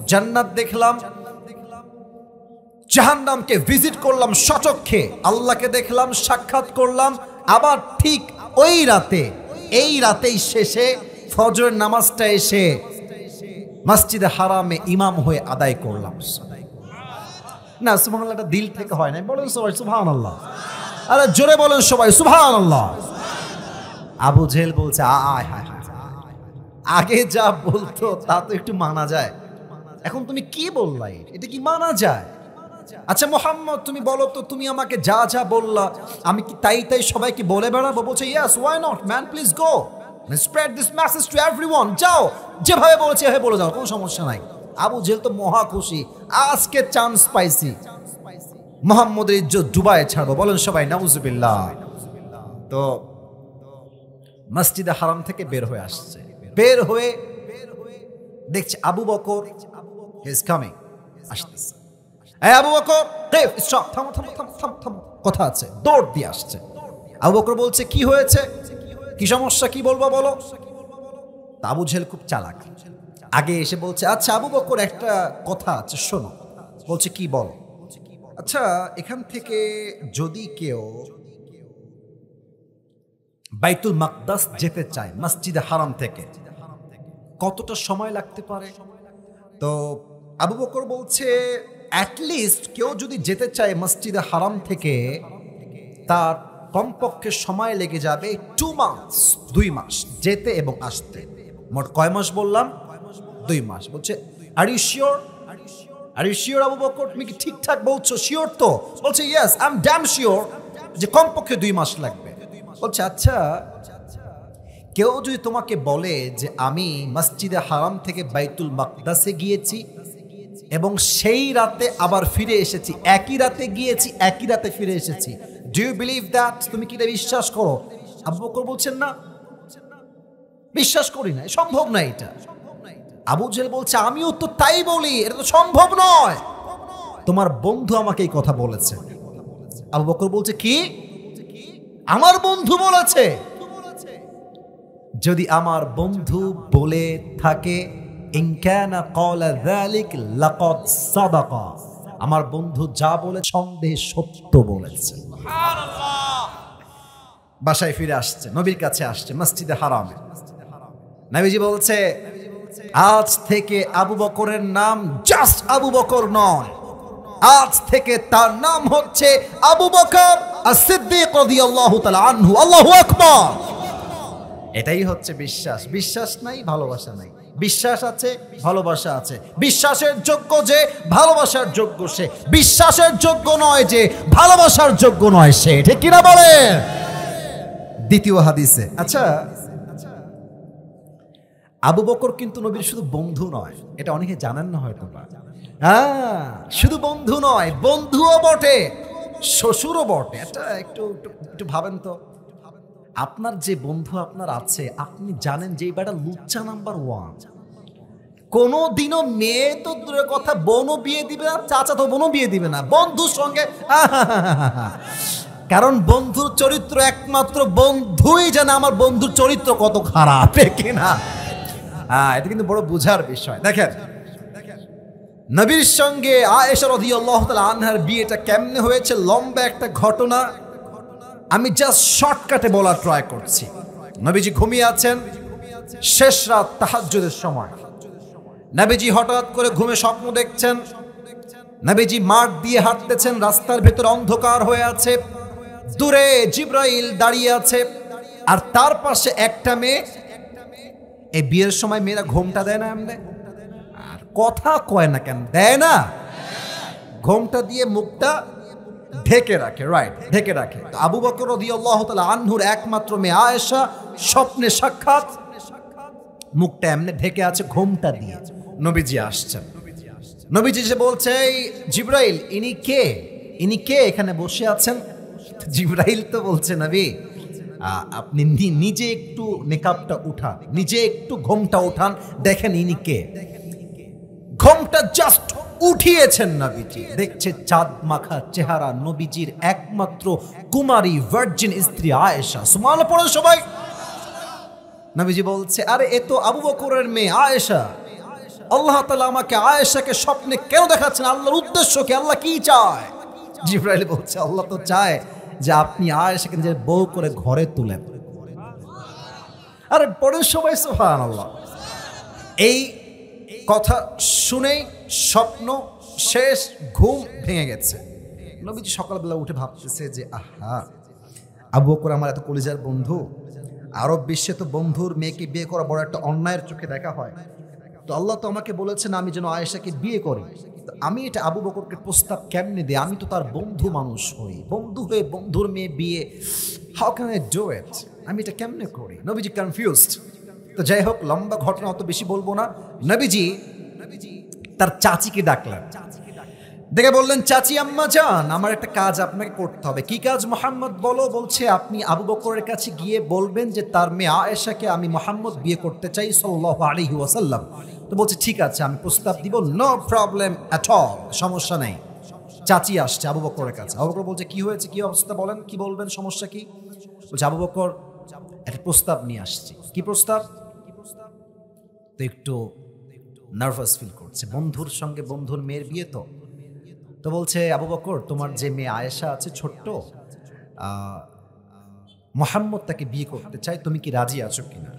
জান্নাত দেখলাম, জাহান্নামকে ভিজিট করলাম সচক্ষে, আল্লাহকে দেখলাম, সাক্ষাৎ করলাম। আবার ঠিক ওই রাতে, এই রাতেই শেষে ফজরের নামাজটা এসে মসজিদে হারামে ইমাম হয়ে আদায় করলাম। না সুবহানাল্লাহটা দিল থেকে হয় না, বলেন সবাই সুবহানাল্লাহ। আরে জোরে বলেন সবাই সুবহানাল্লাহ। আবু জেহেল বলছে, আয় হায় হায়, আগে যা বলতো তা তো একটু মানা যায়, এখন তুমি কি বললাই, এটা কি মানা যায়? আচ্ছা মুহাম্মদ তুমি বলো তো, তুমি আমাকে যা যা বললা আমি কি তাই তাই সবাইকে বলে বেড়াবো? বলছে yes, why not man, please go spread this message to everyone. যাও, যেভাবে বলেছে এভাবে বলে যাও, কোনো সমস্যা নাই। আবু জেহেল তো মহা খুশি, আজকে চান্স পাইছি, মুহাম্মদের ইজ্জত ডুবায় ছাড়বো। বলেন সবাই নাউজুবিল্লাহ। তো মসজিদে হারাম থেকে বের হয়ে আসছে, বের হয়ে দেখছে Abu Bakr he is coming, আসতেছে। এই আবু বকর, স্টপ, থামো থামো থামো থামো থামো, কথা আছে। দৌড় দিয়ে আসছে। আবু বকর বলছে কি হয়েছে, কি সমস্যা, কি বলবো বলো। আবু জেহেল খুব চালাক, আগে এসে বলছে, আচ্ছা আবু বকর একটা কথা আছে শোনো। বলছে কি বল? আচ্ছা এখান থেকে যদি কেউ বাইতুল মাকদাস যেতে চায় মসজিদে হারাম থেকে, কতটা সময় লাগতে পারে? তো আবু বকর বলছে অ্যাটলিস্ট কেউ যদি যেতে চায় মসজিদে হারাম থেকে, তার কমপক্ষে সময় লেগে যাবে 2 মাস, 2 মাস যেতে এবং আসতে। মোট কয় মাস বললাম? 2 মাস। বলছে are you sure? Are you sure Abu Bakr, তুমি কি ঠিকঠাক বলছো? শিওর তো? বলছে yes, I am damn sure যে কমপক্ষে 2 মাস লাগবে। বলছে আচ্ছা কেউ যদি তোমাকে বলে যে আমি মসজিদে হারাম থেকে বাইতুল মাকদাসে গিয়েছি এবং সেই রাতে আবার ফিরে এসেছি, একই রাতে গিয়েছি একই রাতে ফিরে এসেছি, ডু ইউ বিলিভ দ্যাট? তুমি কি এটা বিশ্বাস করো? আবু বকর বলছেন না, বিশ্বাস করি না, সম্ভব না এটা। আবু জেহেল বলছে আমিও তো তাই বলি, এটা তো সম্ভব নয়, তোমার বন্ধু আমাকে এই কথা বলেছে। আবু বকর বলছে কি? আমার বন্ধু বলেছে? যদি আমার বন্ধু বলে থাকে, ইন কানা ক্বালা যালিক লাকাদ সাদাকা, আমার বন্ধু যা বলে সন্দেহে সত্য বলেছে। সুবহানাল্লাহ। বাসায় ফিরে আসছে, নবীর কাছে আসছে মসজিদে হারামে। নবীজি বলছে আজ থেকে আবু বকরের নাম জাস্ট আবু বকর নয়, আজ থেকে তার নাম হচ্ছে আবু বকর as-সিদ্দিক রাদিয়াল্লাহু তাআলা আনহু। আল্লাহু আকবার। এটাই হচ্ছে বিশ্বাস। বিশ্বাস নাই, ভালোবাসা নাই। বিশ্বাস আছে, ভালোবাসা আছে। বিশ্বাসের যোগ্য যে, ভালোবাসার যোগ্য সে। বিশ্বাসের যোগ্য নয় যে, ভালোবাসার যোগ্য নয় সে। ঠিক কিনা বলেন? দ্বিতীয় হাদিসে, আচ্ছা আবু বকর কিন্তু নবীর শুধু বন্ধু নয়, এটা অনেকে জানেন না হয়তো বা। হ্যাঁ, শুধু বন্ধু নয়, বন্ধুও বটে, শ্বশুরও বটে। এটা একটু একটু একটু ভাবেন তো, আপনার যে বন্ধু আপনার আছে, আপনি জানেন যে এই বেটা লুচ্চা নাম্বার 1, কোনোদিনও মেয়ে তো দূরের কথা বোনও বিয়ে দিবে না, চাচা তো বোনও বিয়ে দিবে না বন্ধুর সঙ্গে। কারণ বন্ধুর চরিত্র একমাত্র বন্ধুই জানে আমার বন্ধুর চরিত্র কত খারাপ কিনা। এটা কিন্তু বড় বুঝার বিষয়। দেখেন নবীর সঙ্গে আয়েশা রাদিয়াল্লাহু তাআলা আনহার বিয়েটা কেমনে হয়েছে, লম্বা একটা ঘটনা, আমি জাস্ট শর্টকাটে বলার ট্রাই করছি। নবীজি ঘুমিয়ে আছেন, শেষ রাত তাহাজ্জুদের সময়। নবীজি হঠাৎ করে ঘুমে স্বপ্ন দেখছেন, নবীজি মাঠ দিয়ে হাঁটতেছেন, রাস্তার ভেতর অন্ধকার হয়ে আছে, দূরে জিবরাইল দাঁড়িয়ে আছে, আর তার পাশে একটা মেয়ে। এই বিয়ের সময় মেয়েরা ঘোমটা দেয় না এমনি, আর কথা কয় না কেন, দেয় না, ঘোমটা দিয়ে মুখটা ঢেকে রাখে, রাইট, ঢেকে রাখে। তো আবু বকর রাদিয়াল্লাহু তাআলা আনহুর একমাত্র মেয়ে আয়েশা স্বপ্নে সাক্ষাৎ, মুখটা এমনি ঢেকে আছে ঘোমটা দিয়ে। নবীজি আসছেন, নবীজি যে বলছে, এই জিবরাইল ইনি কে, ইনি কে এখানে বসে আছেন? জিবরাইল তো বলছে, নবী আপনি নিজে একটু নেকাবটা উঠান, নিজে একটু ঘোমটা উঠান, দেখেন ইনি কে। ঘোমটা জাস্ট উঠিয়েছেন নবীজি, দেখছে চাঁদ মাখা চেহারা নবীজির একমাত্র কুমারী ভার্জিন স্ত্রী আয়েশা। সুবহানাল্লাহ পড়েন সবাই। নবীজি বলছে, আরে এ তো আবু বকরের মেয়ে আয়েশা, আল্লাহ তাআলা আমাকে আয়েশাকে স্বপ্নে কেন দেখাচ্ছেন, আল্লাহর উদ্দেশ্য কি, আল্লাহ কি চায়? জিবরাইল বলছে, আল্লাহ তো চায় যে আপনি আয়েশাকে নিজের বউ করে ঘরে তুলেন। আরে পড়েন সবাই সুবহানাল্লাহ। এই কথা শুনেই স্বপ্ন শেষ, ঘুম ভেঙে গেছে। নবীজি সকালবেলা উঠে ভাবতেছে যে আহা, আবু বকর আমার এত কলিজার বন্ধু, আরব বিশ্বে তো বন্ধুর মেয়েকে বিয়ে করা বড় একটা অন্যায়ের চোখে দেখা হয়, তো আল্লাহ তো আমাকে বলেছেন আমি যেন আয়েশাকে বিয়ে করি, তো আমি এটা আবু বকরকে প্রস্তাব কেমনে দিই, আমি তো তার বন্ধু মানুষ হই, বন্ধু হয়ে বন্ধুর মেয়ে বিয়ে, how can I do it, আমি এটা কেমনে করি? নবীজি কনফিউজড। তো যাই হোক, লম্বা ঘটনা অত বেশি বলবো না। নবীজি তার চাচিকে ডাকলেন, দেখে বললেন, চাচি আম্মা জান, আমার একটা কাজ আপনাকে করতে হবে। কি কাজ মুহাম্মদ বলো? বলছে আপনি আবু বকরের কাছে গিয়ে বলবেন যে তার মেয়ে আয়েশাকে আমি মুহাম্মদ বিয়ে করতে চাই সাল্লাল্লাহু আলাইহি ওয়াসাল্লাম। তো বলছে ঠিক আছে, আমি প্রস্তাব দিব, নো প্রবলেম অ্যাট অল, সমস্যা নেই। চাচি আসছে আবু বকরের কাছে। আবু বকর বলছে কি হয়েছে, কি অবস্থা, বলেন কি বলবেন, সমস্যা কি? বলছে আবু বকর একটা প্রস্তাব নিয়ে আসছি। কি প্রস্তাব? তো একটু নার্ভাস ফিল করছে, বন্ধুর সঙ্গে বন্ধুর মেয়ের বিয়ে তো। তো বলছে আবু বকর, তোমার যে মেয়ে আয়েশা আছে ছোট্ট, মুহাম্মদ তাকে বিয়ে করতে চাই, তুমি কি রাজি আছো কিনা?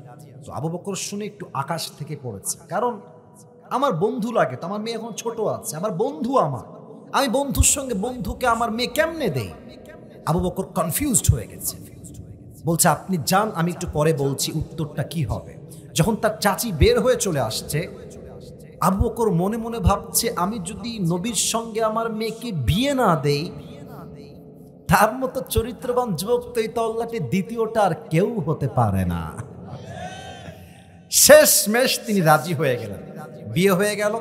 তো আবু বকর শুনে একটু আকাশ থেকে পড়েছে, কারণ আমার বন্ধু লাগে তো, আমার মেয়ে এখন ছোট আছে, আমার বন্ধু, আমি বন্ধুর সঙ্গে বন্ধুকে আমার মেয়ে কেমনে দেই? আবু বকর কনফিউজড হয়ে গেছে, বলছে আপনি যান, আমি একটু পরে বলছি উত্তরটা কি হবে। যখন তার চাচি বের হয়ে চলে আসছে, আবু বকর মনে মনে ভাবছে, আমি যদি নবীর সঙ্গে আমার মেয়েকে বিয়ে না দেই, তার মতো চরিত্রবান যুবক তো এই তল্লাটে দ্বিতীয়টা আর কেউ হতে পারে না। শেষমেশ তিনি রাজি হয়ে গেলেন, বিয়ে হয়ে গেল।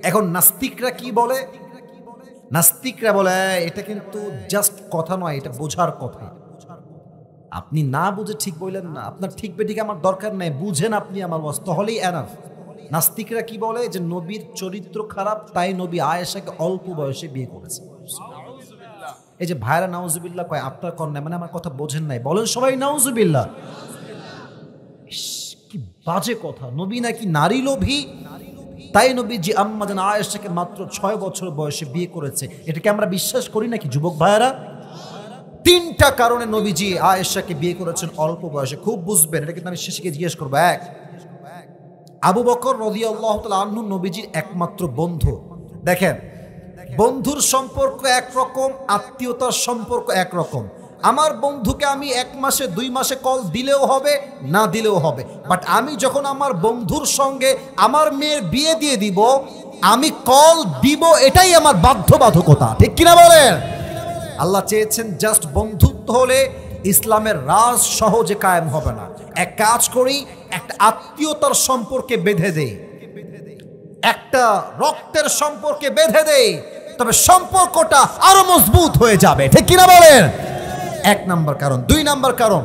এখন নাস্তিকরা কি বলে? নাস্তিকরা বলে এটা কিন্তু জাস্ট কথা নয়, এটা বোঝার কথা। আপনি না বুঝে ঠিক বললেন না, আপনার ঠিক বেঠিক আমার দরকার নেই, বুঝেন আপনি আমার ওয়াজ, তাহলেই এনাফ। নাস্তিকরা কি বলে, যে নবীর চরিত্র খারাপ, তাই নবী আয়েশাকে অল্প বয়সে বিয়ে করেছে। এই যে ভাইরা নাউজুবিল্লাহ কয়, আপনার কন্যা, মানে আমার কথা বোঝেন নাই, বলেন সবাই নাউজুবিল্লাহ। কি বাজে কথা, নবী নাকি নারী লোভী, তাই নবী জি আম্মা জান আয়েশাকে মাত্র 6 বছর বয়সে বিয়ে করেছে। এটাকে আমরা বিশ্বাস করি নাকি যুবক ভাইরা? 3টা কারণে নবীজি আয়েশাকে বিয়ে করেছেন অল্প বয়সে, খুব বুঝবেন, এটা কিন্তু আমি শেষে জিজ্ঞেস করবো। এক, আবু বকর রাদিয়াল্লাহু তাআলা আনহু নবীজির একমাত্র বন্ধু। দেখেন, বন্ধুর সম্পর্ক একরকম, আত্মীয়তার সম্পর্ক একরকম। আমার বন্ধুকে আমি 1 মাসে 2 মাসে কল দিলেও হবে, না দিলেও হবে, বাট আমি যখন আমার বন্ধুর সঙ্গে আমার মেয়ের বিয়ে দিয়ে দিব, আমি কল দিব, এটাই আমার বাধ্যবাধকতা, ঠিক কিনা বলেন? আল্লাহ চেয়েছেন জাস্ট বন্ধুত্ব হলে ইসলামের রাজ সহজে কায়েম হবে না। এক কাজ করি, একটা আত্মীয়তার সম্পর্কে বেঁধে দেয়, একটা রক্তের সম্পর্কে বেঁধে দেয়, তবে সম্পর্কটা আরো মজবুত হয়ে যাবে। ঠিক কিনা বলেন? এক নাম্বার কারণ। দুই নাম্বার কারণ,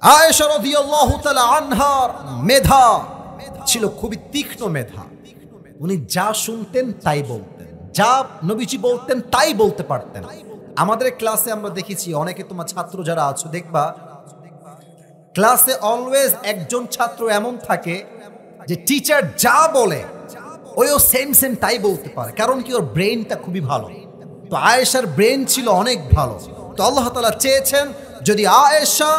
আয়েশা রাদিয়াল্লাহু তাআলা আনহার মেধা ছিল খুবই তীক্ষ্ণ মেধা। উনি যা শুনতেন তাই বলতেন, যা নবীজি বলতেন তাই বলতে পারতেন। আমাদের ক্লাসে আমরা দেখেছি, অনেকে তোমার ছাত্র যারা আছো দেখবা ক্লাসে অলওয়েজ একজন ছাত্র এমন থাকে যে টিচার যা বলে ওইও সেম সেম তাই বলতে পারে, কারণ কি ওর ব্রেনটা খুবই ভালো। তো আয়েশার ব্রেন ছিল অনেক ভালো। তো আল্লাহ তাআলা চেয়েছেন যদি আয়েশা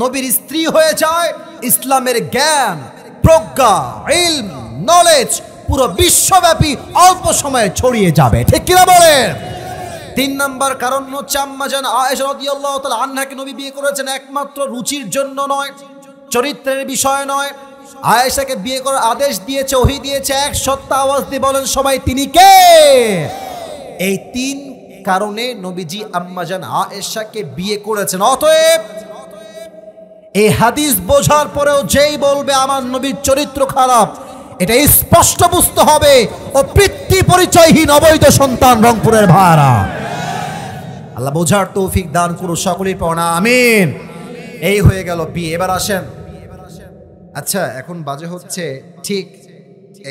নবীর স্ত্রী হয়ে যায়, ইসলামের জ্ঞান, প্রজ্ঞা, ইলম, নলেজ পুরো বিশ্বব্যাপী অল্প সময়ে ছড়িয়ে যাবে। ঠিক কিনা বলেন? তিন নাম্বার কারণ হচ্ছে আম্মা জান আয়েশা রাদিয়াল্লাহু তাআলা আনহাকে নবী বিয়ে করেছেন একমাত্র রুচির জন্য নয়, চরিত্রের বিষয় নয়। আয়েশাকে বিয়ে করার আদেশ দিয়েছে, ওহী দিয়েছে, এক সত্তা আওয়াজ দিয়ে বলেন সবাই, তিনি কে? এই তিন কারণে নবীজি আম্মা জান আয়েশাকে বিয়ে করেছেন। অতএব এই হাদিস বোঝার পরেও যেই বলবে আমার নবীর চরিত্র খারাপ, এটা স্পষ্ট বুঝতে হবে ও পিতৃ পরিচয়হীন অবৈধ সন্তান রংপুরের ভাড়া। আল্লাহ বোঝার তৌফিক দান করুন সকলেই পড়া আমিন। এই হয়ে গেল বিয়ে। এবার আসেন, আচ্ছা এখন বাজে হচ্ছে ঠিক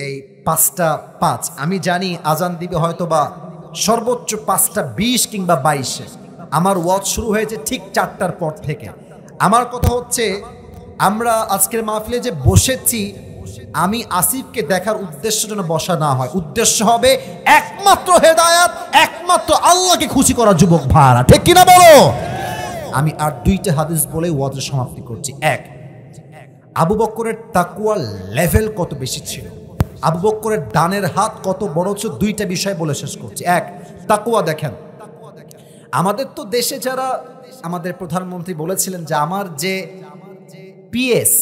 এই 5টা 5। আমি জানি আজান দিবে হয়তো বা সর্বোচ্চ 5টা 20 কিংবা 22। আমার ওয়াজ শুরু হয়েছে ঠিক 4টার পর থেকে। আমার কথা হচ্ছে আমরা আজকের মাহফিলে যে বসেছি, আমি আসিফকে দেখার উদ্দেশ্য যেন বসা না হয়, উদ্দেশ্য হবে একমাত্র হেদায়াত, একমাত্র আল্লাহকে খুশি করা যুবক ভাড়া। ঠিক কিনা বলো? আমি আর 2টা হাদিস বলে ওয়াজের সমাপ্তি করছি। এক, আবু বকরের তাকওয়ার লেভেল কত বেশি ছিল, আবু বকরের ডানের হাত কত বড় ছিল, 2টা বিষয় বলে শেষ করছি। এক, তাকওয়া। দেখেন আমাদের তো দেশে যারা, আমাদের প্রধানমন্ত্রী বলেছিলেন যে আমার যে পিএস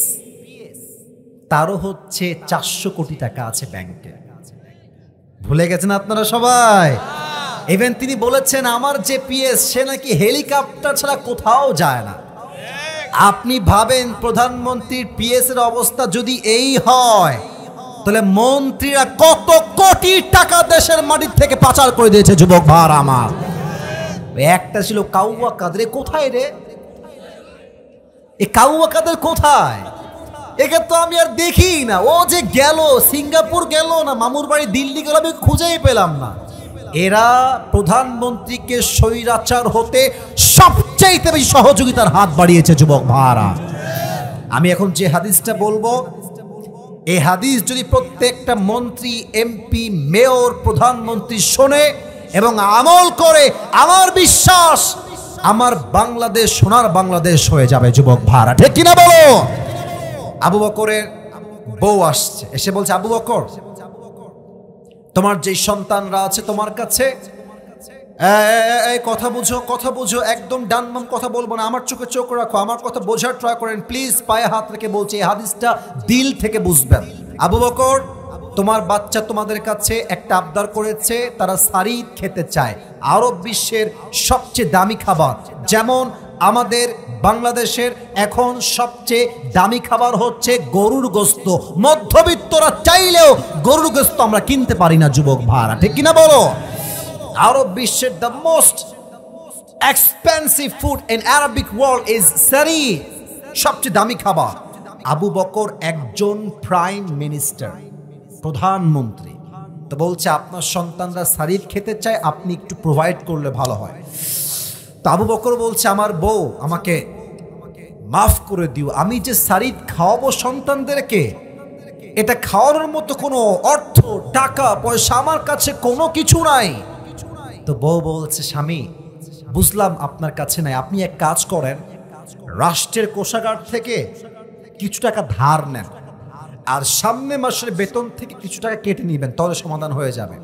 তারও হচ্ছে 400 কোটি টাকা আছে ব্যাংকে। ভুলে গেছেন আপনারা সবাই? ইভেন তিনি বলেছেন আমার যে পিএস সে নাকি হেলিকপ্টার ছাড়া কোথাও যায় না। আপনি ভাবেন প্রধানমন্ত্রীর পিএস এর অবস্থা যদি এই হয়, তাহলে মন্ত্রীরা কত কোটি টাকা দেশের মাটির থেকে পাচার করে দিয়েছে যুবক ভার আমার। একটা ছিল কাউয়া কাদের, কোথায় রে এ কাউয়া কাদের? কোথায়? একে তো আমি আর দেখি না। ও যে গেল সিঙ্গাপুর গেল না মামুর বাড়ি দিল্লি গেল, আমি খুঁজেই পেলাম না। এরা প্রধানমন্ত্রীকে স্বৈরাচার হতে সবচাইতে বেশি সহযোগিতার হাত বাড়িয়েছে যুবক ভাড়া। আমি এখন যে হাদিসটা বলবো, এই হাদিস যদি প্রত্যেকটা মন্ত্রী, এমপি, মেয়র, প্রধানমন্ত্রী শোনে এবং আমল করে, আমার বিশ্বাস আমার বাংলাদেশ সোনার বাংলাদেশ হয়ে যাবে যুবক ভাড়া। ঠিক কিনা বলো? আবু বকরের বউ আসছে, এসে বলছে আবু বকর তোমার যে সন্তানরা আছে তোমার কাছে, কথা বুঝো, কথা বুঝো, একদম ডান বাম কথা বলবো না, আমার চোখে চোখ রাখো, আমার কথা বোঝার ট্রাই করেন প্লিজ। পায়ে হাত রেখে বলছে এই হাদিসটা দিল থেকে বুঝবেন। আবু বকর তোমার বাচ্চা তোমাদের কাছে একটা আবদার করেছে, তারা সারিদ খেতে চায়, আরব বিশ্বের সবচেয়ে দামি খাবার। যেমন আমাদের বাংলাদেশের এখন সবচেয়ে দামি খাবার হচ্ছে গরুর গোস্ত, মধ্যবিত্তরা চাইলেও গরুর গোস্ত আমরা কিনতে পারি না যুবক ভাড়া। ঠিক কিনা বলো? আরব বিশ্বের the most expensive food in Arabic world is সারিদ, সবচেয়ে দামি খাবার। আবু বকর একজন প্রাইম মিনিস্টার, প্রধানমন্ত্রী, তো বলছে আপনার সন্তানরা সারিদ খেতে চায়, আপনি একটু প্রোভাইড করলে ভালো হয়। তো আবু বকর বলছে আমার বউ আমাকে মাফ করে দিও, আমি যে সারিদ খাওয়াবো সন্তানদেরকে, এটা খাওয়ানোর মতো কোনো অর্থ, টাকা পয়সা আমার কাছে কোনো কিছু নাই। তো বউ বলছে স্বামী বুঝলাম আপনার কাছে নাই, আপনি এক কাজ করেন, রাষ্ট্রের কোষাগার থেকে কিছু টাকা ধার নেন, আর সামনে মাসের বেতন থেকে কিছু টাকা কেটে নেবেন, তাহলে সমাধান হয়ে যাবে।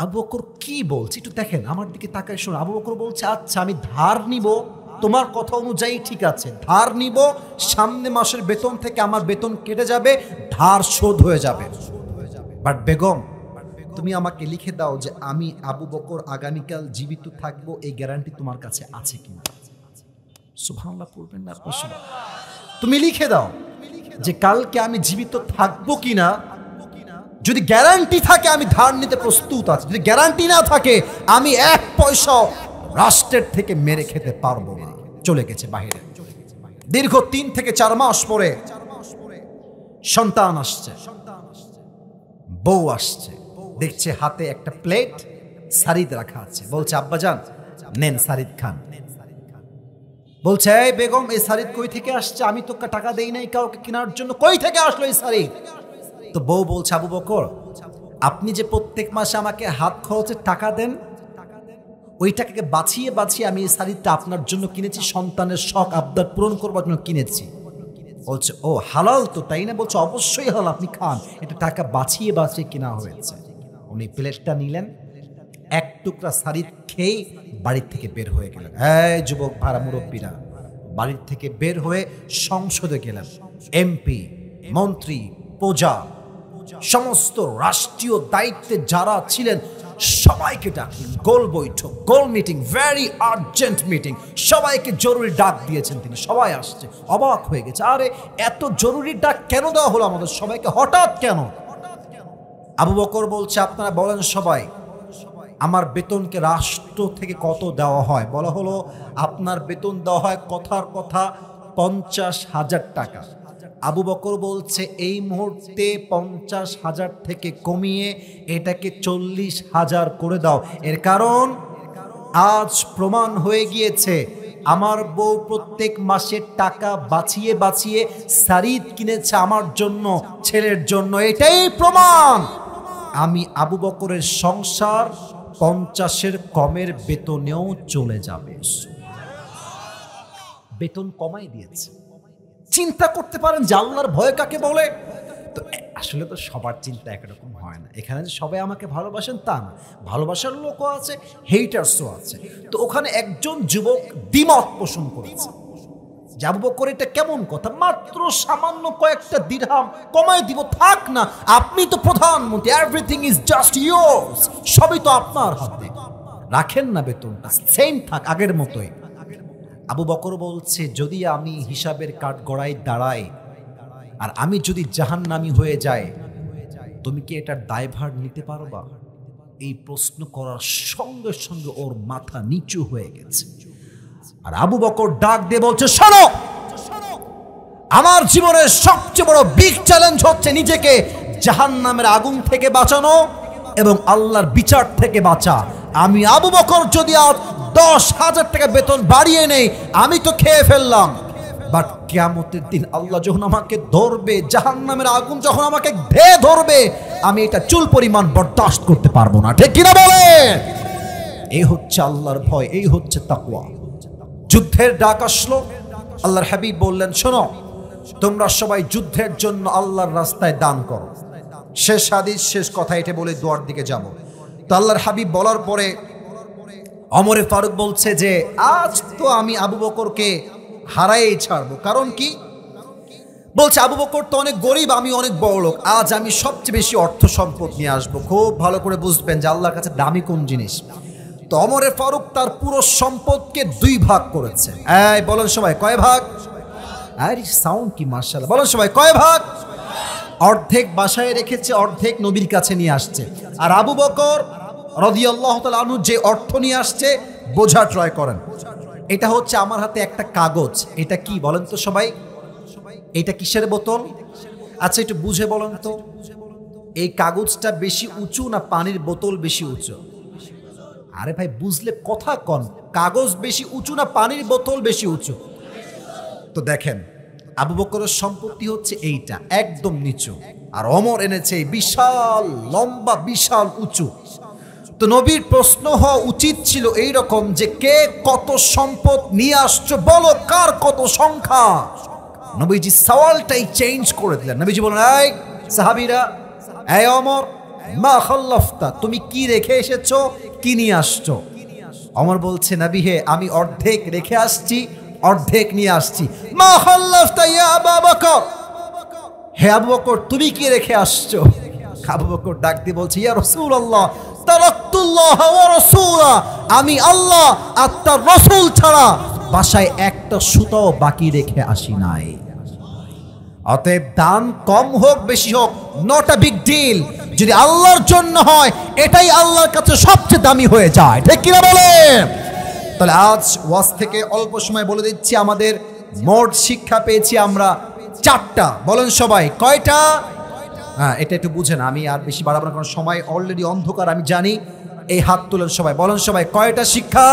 আবু বকর কি বলছে একটু দেখেন, আমার দিকে তাকায় শুনুন। আবু বকর বলছে আচ্ছা আমি ধার নিব, তোমার কথা অনুযায়ী ঠিক আছে, ধার নিব, সামনে মাসের বেতন থেকে আমার বেতন কেটে যাবে, ধার শোধ হয়ে যাবে। বাট বেগম তুমি আমাকে লিখে দাও যে আমি আবু বকর আগামীকাল জীবিত থাকবো, এই গ্যারান্টি তোমার কাছে আছে কিনা? সুবহানাল্লাহ পড়বেন না আপনার সময়? তুমি লিখে দাও যে কালকে আমি জীবিত থাকবো কিনা, যদি গ্যারান্টি থাকে আমি ধার নিতে প্রস্তুত আছি, যদি গ্যারান্টি না থাকে আমি 1 পয়সা রাষ্ট্রের থেকে মেরে খেতে পারবো না। চলে গেছে বাইরে। দীর্ঘ 3 থেকে 4 মাস পরে সন্তান আসছে, বউ আসছে, দেখছে হাতে একটা প্লেট সারিদ রাখা আছে। বলছে আব্বাজান নেন সারিদ খান। বলছে এই বেগম এই সারিদ কই থেকে আসছে? আমি তো টাকা দেই নাই কাউকে কেনার জন্য, কই থেকে আসলো এই সারিদ? তো বউ বলছে আবু বকর আপনি যে প্রত্যেক মাসে আমাকে হাত খরচের টাকা দেন, ওই টাকাকে বাঁচিয়ে বাঁচিয়ে আমি এই শাড়িটা আপনার জন্য কিনেছি, সন্তানের শখ আবদার পূরণ করবার জন্য কিনেছি। বলছে ও হালাল তো তাই না? বলছে অবশ্যই হালাল, আপনি খান, এটা টাকা বাঁচিয়ে বাঁচিয়ে কেনা হয়েছে। উনি প্লেটটা নিলেন, 1 টুকরা শাড়ি খেয়ে বাড়ির থেকে বের হয়ে গেলেন। এই যুবক ভাড়া মুরব্বীরা, বাড়ির থেকে বের হয়ে সংসদে গেলেন। এমপি, মন্ত্রী, প্রজা, সমস্ত রাষ্ট্রীয় দায়িত্বে যারা ছিলেন সবাইকে ডাকলেন। গোল বৈঠক, গোল মিটিং, ভেরি আর্জেন্ট মিটিং, সবাইকে জরুরি ডাক দিয়েছেন তিনি। সবাই আসছে, অবাক হয়ে গেছে, আরে এত জরুরি ডাক কেন দেওয়া হলো আমাদের সবাইকে, হঠাৎ কেন? আবু বকর বলছে আপনারা বলেন সবাই আমার বেতনকে রাষ্ট্র থেকে কত দেওয়া হয়? বলা হলো আপনার বেতন দেওয়া হয় কথার কথা 50,000 টাকা। আবু বকর বলছে এই মুহূর্তে 50,000 থেকে কমিয়ে এটাকে 40,000 করে দাও। এর কারণ আজ প্রমাণ হয়ে গিয়েছে আমার বউ প্রত্যেক মাসে টাকা বাঁচিয়ে বাঁচিয়ে সারিদ কিনেছে আমার জন্য, ছেলের জন্য। এটাই প্রমাণ আমি আবু বকরের সংসার 50-এর কমের বেতনেও চলে যাবে। বেতন কমাই দিয়েছে। চিন্তা করতে পারেন যে আল্লাহর ভয় কাকে বলে? তো আসলে তো সবার চিন্তা একরকম হয় না। এখানে যে সবাই আমাকে ভালোবাসেন তা না, ভালোবাসার লোকও আছে, হেটার্সও আছে। তো ওখানে একজন যুবক দ্বিমত পোষণ করেছে যে আবু বকর এটা কেমন কথা, মাত্র সামান্য কয়েকটা দিরহাম কমায় দিব, থাক না, আপনি তো প্রধানমন্ত্রী, এভরিথিং ইজ জাস্ট ইয়োর্স, সবই তো আপনার হাতে, রাখেন না বেতনটা, সেম থাক আগের মতোই। আবু বকর বলছে যদি আমি হিসাবের কাঠগড়ায় দাঁড়াই আর আমি যদি জাহান্নামী হয়ে যাই, তুমি কি এটার দায়ভার নিতে পারবা? এই প্রশ্ন করার সঙ্গে সঙ্গে ওর মাথা নিচু হয়ে গেছে। আর আবু বকর ডাক দিয়ে বলছে শোনো, আমার জীবনের সবচেয়ে বড় বিগ চ্যালেঞ্জ হচ্ছে নিজেকে জাহান্নামের আগুন থেকে বাঁচানো এবং আল্লাহর বিচার থেকে বাঁচা। আমি আবু বকর যদি আজ 10,000 টাকা বেতন বাড়িয়ে নেই, আমি তো খেয়ে ফেললাম, বাট কিয়ামতের দিন আল্লাহ যখন আমাকে ধরবে, জাহান্নামের আগুন যখন আমাকে ধেয়ে ধরবে, আমি এটা চুল পরিমাণ বরদাস্ত করতে পারবো না। ঠিক কিনা বলে? এই হচ্ছে আল্লাহর ভয়, এই হচ্ছে তাকওয়া। যুদ্ধের ডাক আসলো, আল্লাহর হাবিব বললেন শোনো তোমরা সবাই যুদ্ধের জন্য আল্লাহর রাস্তায় দান করো। শেষ হাদিস, শেষ কথা এটা বলে দোয়ার দিকে যাব। তো আল্লাহর হাবিব বলার পরে ওমর ফারুক বলছে যে আজ তো আমি আবু বকরকে হারাই ছাড়বো। কারণ কি? বলছে আবু বকর তো অনেক গরিব, আমি অনেক বড় লোক, আজ আমি সবচেয়ে বেশি অর্থ সম্পদ নিয়ে আসবো। খুব ভালো করে বুঝবেন যে আল্লাহর কাছে দামি কোন জিনিস। তো ওমর ফারুক তার পুরো সম্পদকে 2 ভাগ করেছে। এই বলেন সবাই কয় ভাগ? আরে সাউন্ড কি মাশাআল্লাহ, বলেন সবাই কয় ভাগ? অর্ধেক বাসায় রেখেছে, অর্ধেক নবীর কাছে নিয়ে আসছে। আর আবু বকর রাদিয়াল্লাহু তাআলা আনহু যে অর্থ নিয়ে আসছে বোঝা ট্রাই করেন। এটা হচ্ছে আমার হাতে একটা কাগজ, এটা কি বলেন তো সবাই? এটা কিসের বোতল? আচ্ছা একটু বুঝে বলেন তো, এই কাগজটা বেশি উঁচু না পানির বোতল বেশি উঁচু? আরে ভাই বুঝলে কথা কন, কাগজ বেশি উঁচু না পানির বোতল বেশি উঁচু? তো দেখেন আবু বকরের সম্পত্তি হচ্ছে এইটা একদম নিচু, আর ওমর এনেছে বিশাল লম্বা বিশাল উঁচু। তো নবীর প্রশ্ন হওয়া উচিত ছিল এইরকম যে কে কত সম্পদ নিয়ে আসছো, বলো কার কত সংখ্যা। নবীজি সওয়ালটাই চেঞ্জ করে দিলেন। নবীজি বলেন এই সাহাবীরা, এই ওমর মা খাল্লাফতা, তুমি কি রেখে এসেছো, কি নিয়ে আসছো? ওমর বলছে নবী হে আমি অর্ধেক রেখে আসছি, অর্ধেক নিয়ে আসছি। মা খাল্লাফতা ইয়া আবু বকর, হে আবু বকর তুমি কি রেখে আসছো? আবু বকর ডাক দিয়ে বলছে ইয়া রাসূলুল্লাহ তারাকতুল্লাহ ওয়া রাসূলা, আমি আল্লাহ আর তার রাসূল ছাড়া বাসায় একটা সুতাও বাকি রেখে আসি নাই। অতএব দান কম হোক বেশি হোক, নট আ বিগ ডিল। যদি আল্লাহর জন্য হয় এটাই আল্লাহর কাছে সবচেয়ে দামি হয়ে যায়, ঠিক কিনা বলেন? তাহলে আজ ওয়াজ থেকে অল্প সময় বলে দিচ্ছি, আমাদের মোট শিক্ষা পেয়েছি আমরা 4টা। বলেন সবাই কয়টা? হ্যাঁ, এটা একটু বুঝেন, আমি আর বেশি বাড়াবো না, কারণ সময় অলরেডি অন্ধকার আমি জানি। এই হাত তুলেন সবাই, বলেন সবাই কয়টা শিক্ষা?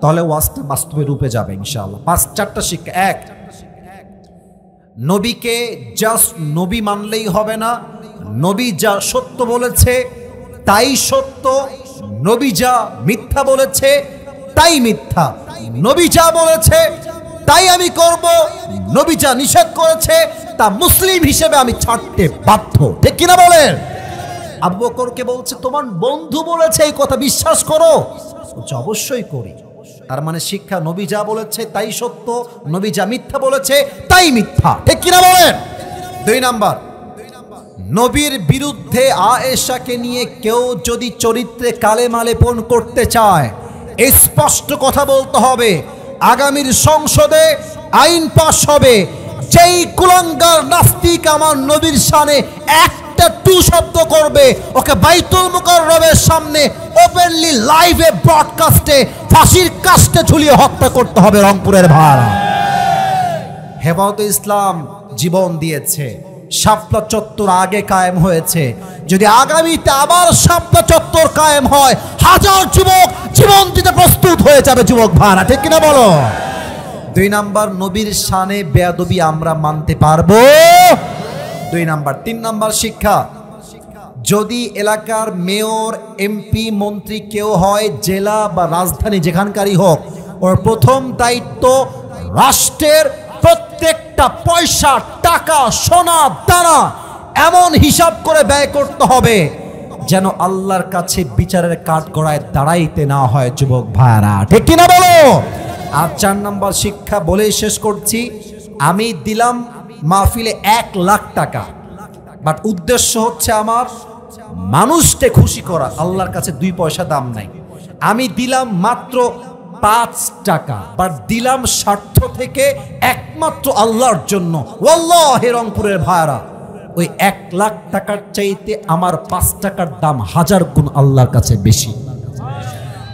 তাহলে ওয়াজটা বাস্তবে রূপে যাবে ইনশাআল্লাহ। 4টা শিক্ষা। 1, নবীকে জাস্ট নবী মানলেই হবে না, নবী যা সত্য বলেছে তাই সত্য, নবী যা মিথ্যা বলেছে তাই মিথ্যা, নবী যা বলেছে তাই আমি করব, নবী যা নিষেধ করেছে তা মুসলিম হিসেবে আমি ছাড়তে বাধ্য, ঠিক কিনা বলেন? আবু বকরকে বলছে তোমার বন্ধু বলেছে এই কথা বিশ্বাস করো? বলছে অবশ্যই করি। তার মানে শিক্ষা, নবী যা বলেছে তাই সত্য, নবী যা মিথ্যা বলেছে তাই মিথ্যা, ঠিক কিনা বলেন? 2 নাম্বার, নবীর বিরুদ্ধে আয়েশাকে নিয়ে কেউ যদি চরিত্রে কালেমা লেপন করতে চায়, স্পষ্ট কথা বলতে হবে। আগামীর সংসদে আইন পাস হবে, যেই কুলাঙ্গার নাস্তিক আমার নবীর শানে একটা টু শব্দ করবে, ওকে বাইতুল মুকাররমের সামনে ওপেনলি লাইভে ব্রডকাস্টে ফাঁসির কাস্টে ঝুলিয়ে হত্যা করতে হবে রংপুরের ভাড়া। হেফাজতে ইসলাম জীবন দিয়েছে, শাপলা চত্বর আগে কায়েম হয়েছে, যদি আগামীতে আবার শাপলা চত্বর কায়েম হয়, হাজার যুবক জীবন দিতে প্রস্তুত হয়ে যাবে যুবক ভাড়া, ঠিক কিনা বলো? 2 নাম্বার, নবীর শানে বেয়াদবি আমরা মানতে পারবো? 2 নাম্বার। 3 নাম্বার শিক্ষা, যদি এলাকার মেয়র, এমপি, মন্ত্রী কেউ হয়, জেলা বা রাজধানী যেখানকারই হোক, ওর প্রথম দায়িত্ব রাষ্ট্রের প্রত্যেকটা পয়সা, টাকা, সোনা, দানা এমন হিসাব করে ব্যয় করতে হবে যেন আল্লাহর কাছে বিচারের কাঠগড়ায় দাঁড়াইতে না হয় যুবক ভাইরা, ঠিক কিনা বলো? আর 4 নাম্বার শিক্ষা বলেই শেষ করছি, আমি দিলাম মাহফিলে 1 লাখ টাকা, বাট উদ্দেশ্য হচ্ছে আমার মানুষকে খুশি করা, আল্লাহর কাছে 2 পয়সা দাম নাই। আমি দিলাম মাত্র 5 টাকা, বাট দিলাম স্বার্থ থেকে একমাত্র আল্লাহর জন্য। ওয়াল্লাহি রংপুরের ভাইরা, ওই 1 লাখ টাকার চাইতে আমার 5 টাকার দাম 1000 গুণ আল্লাহর কাছে বেশি।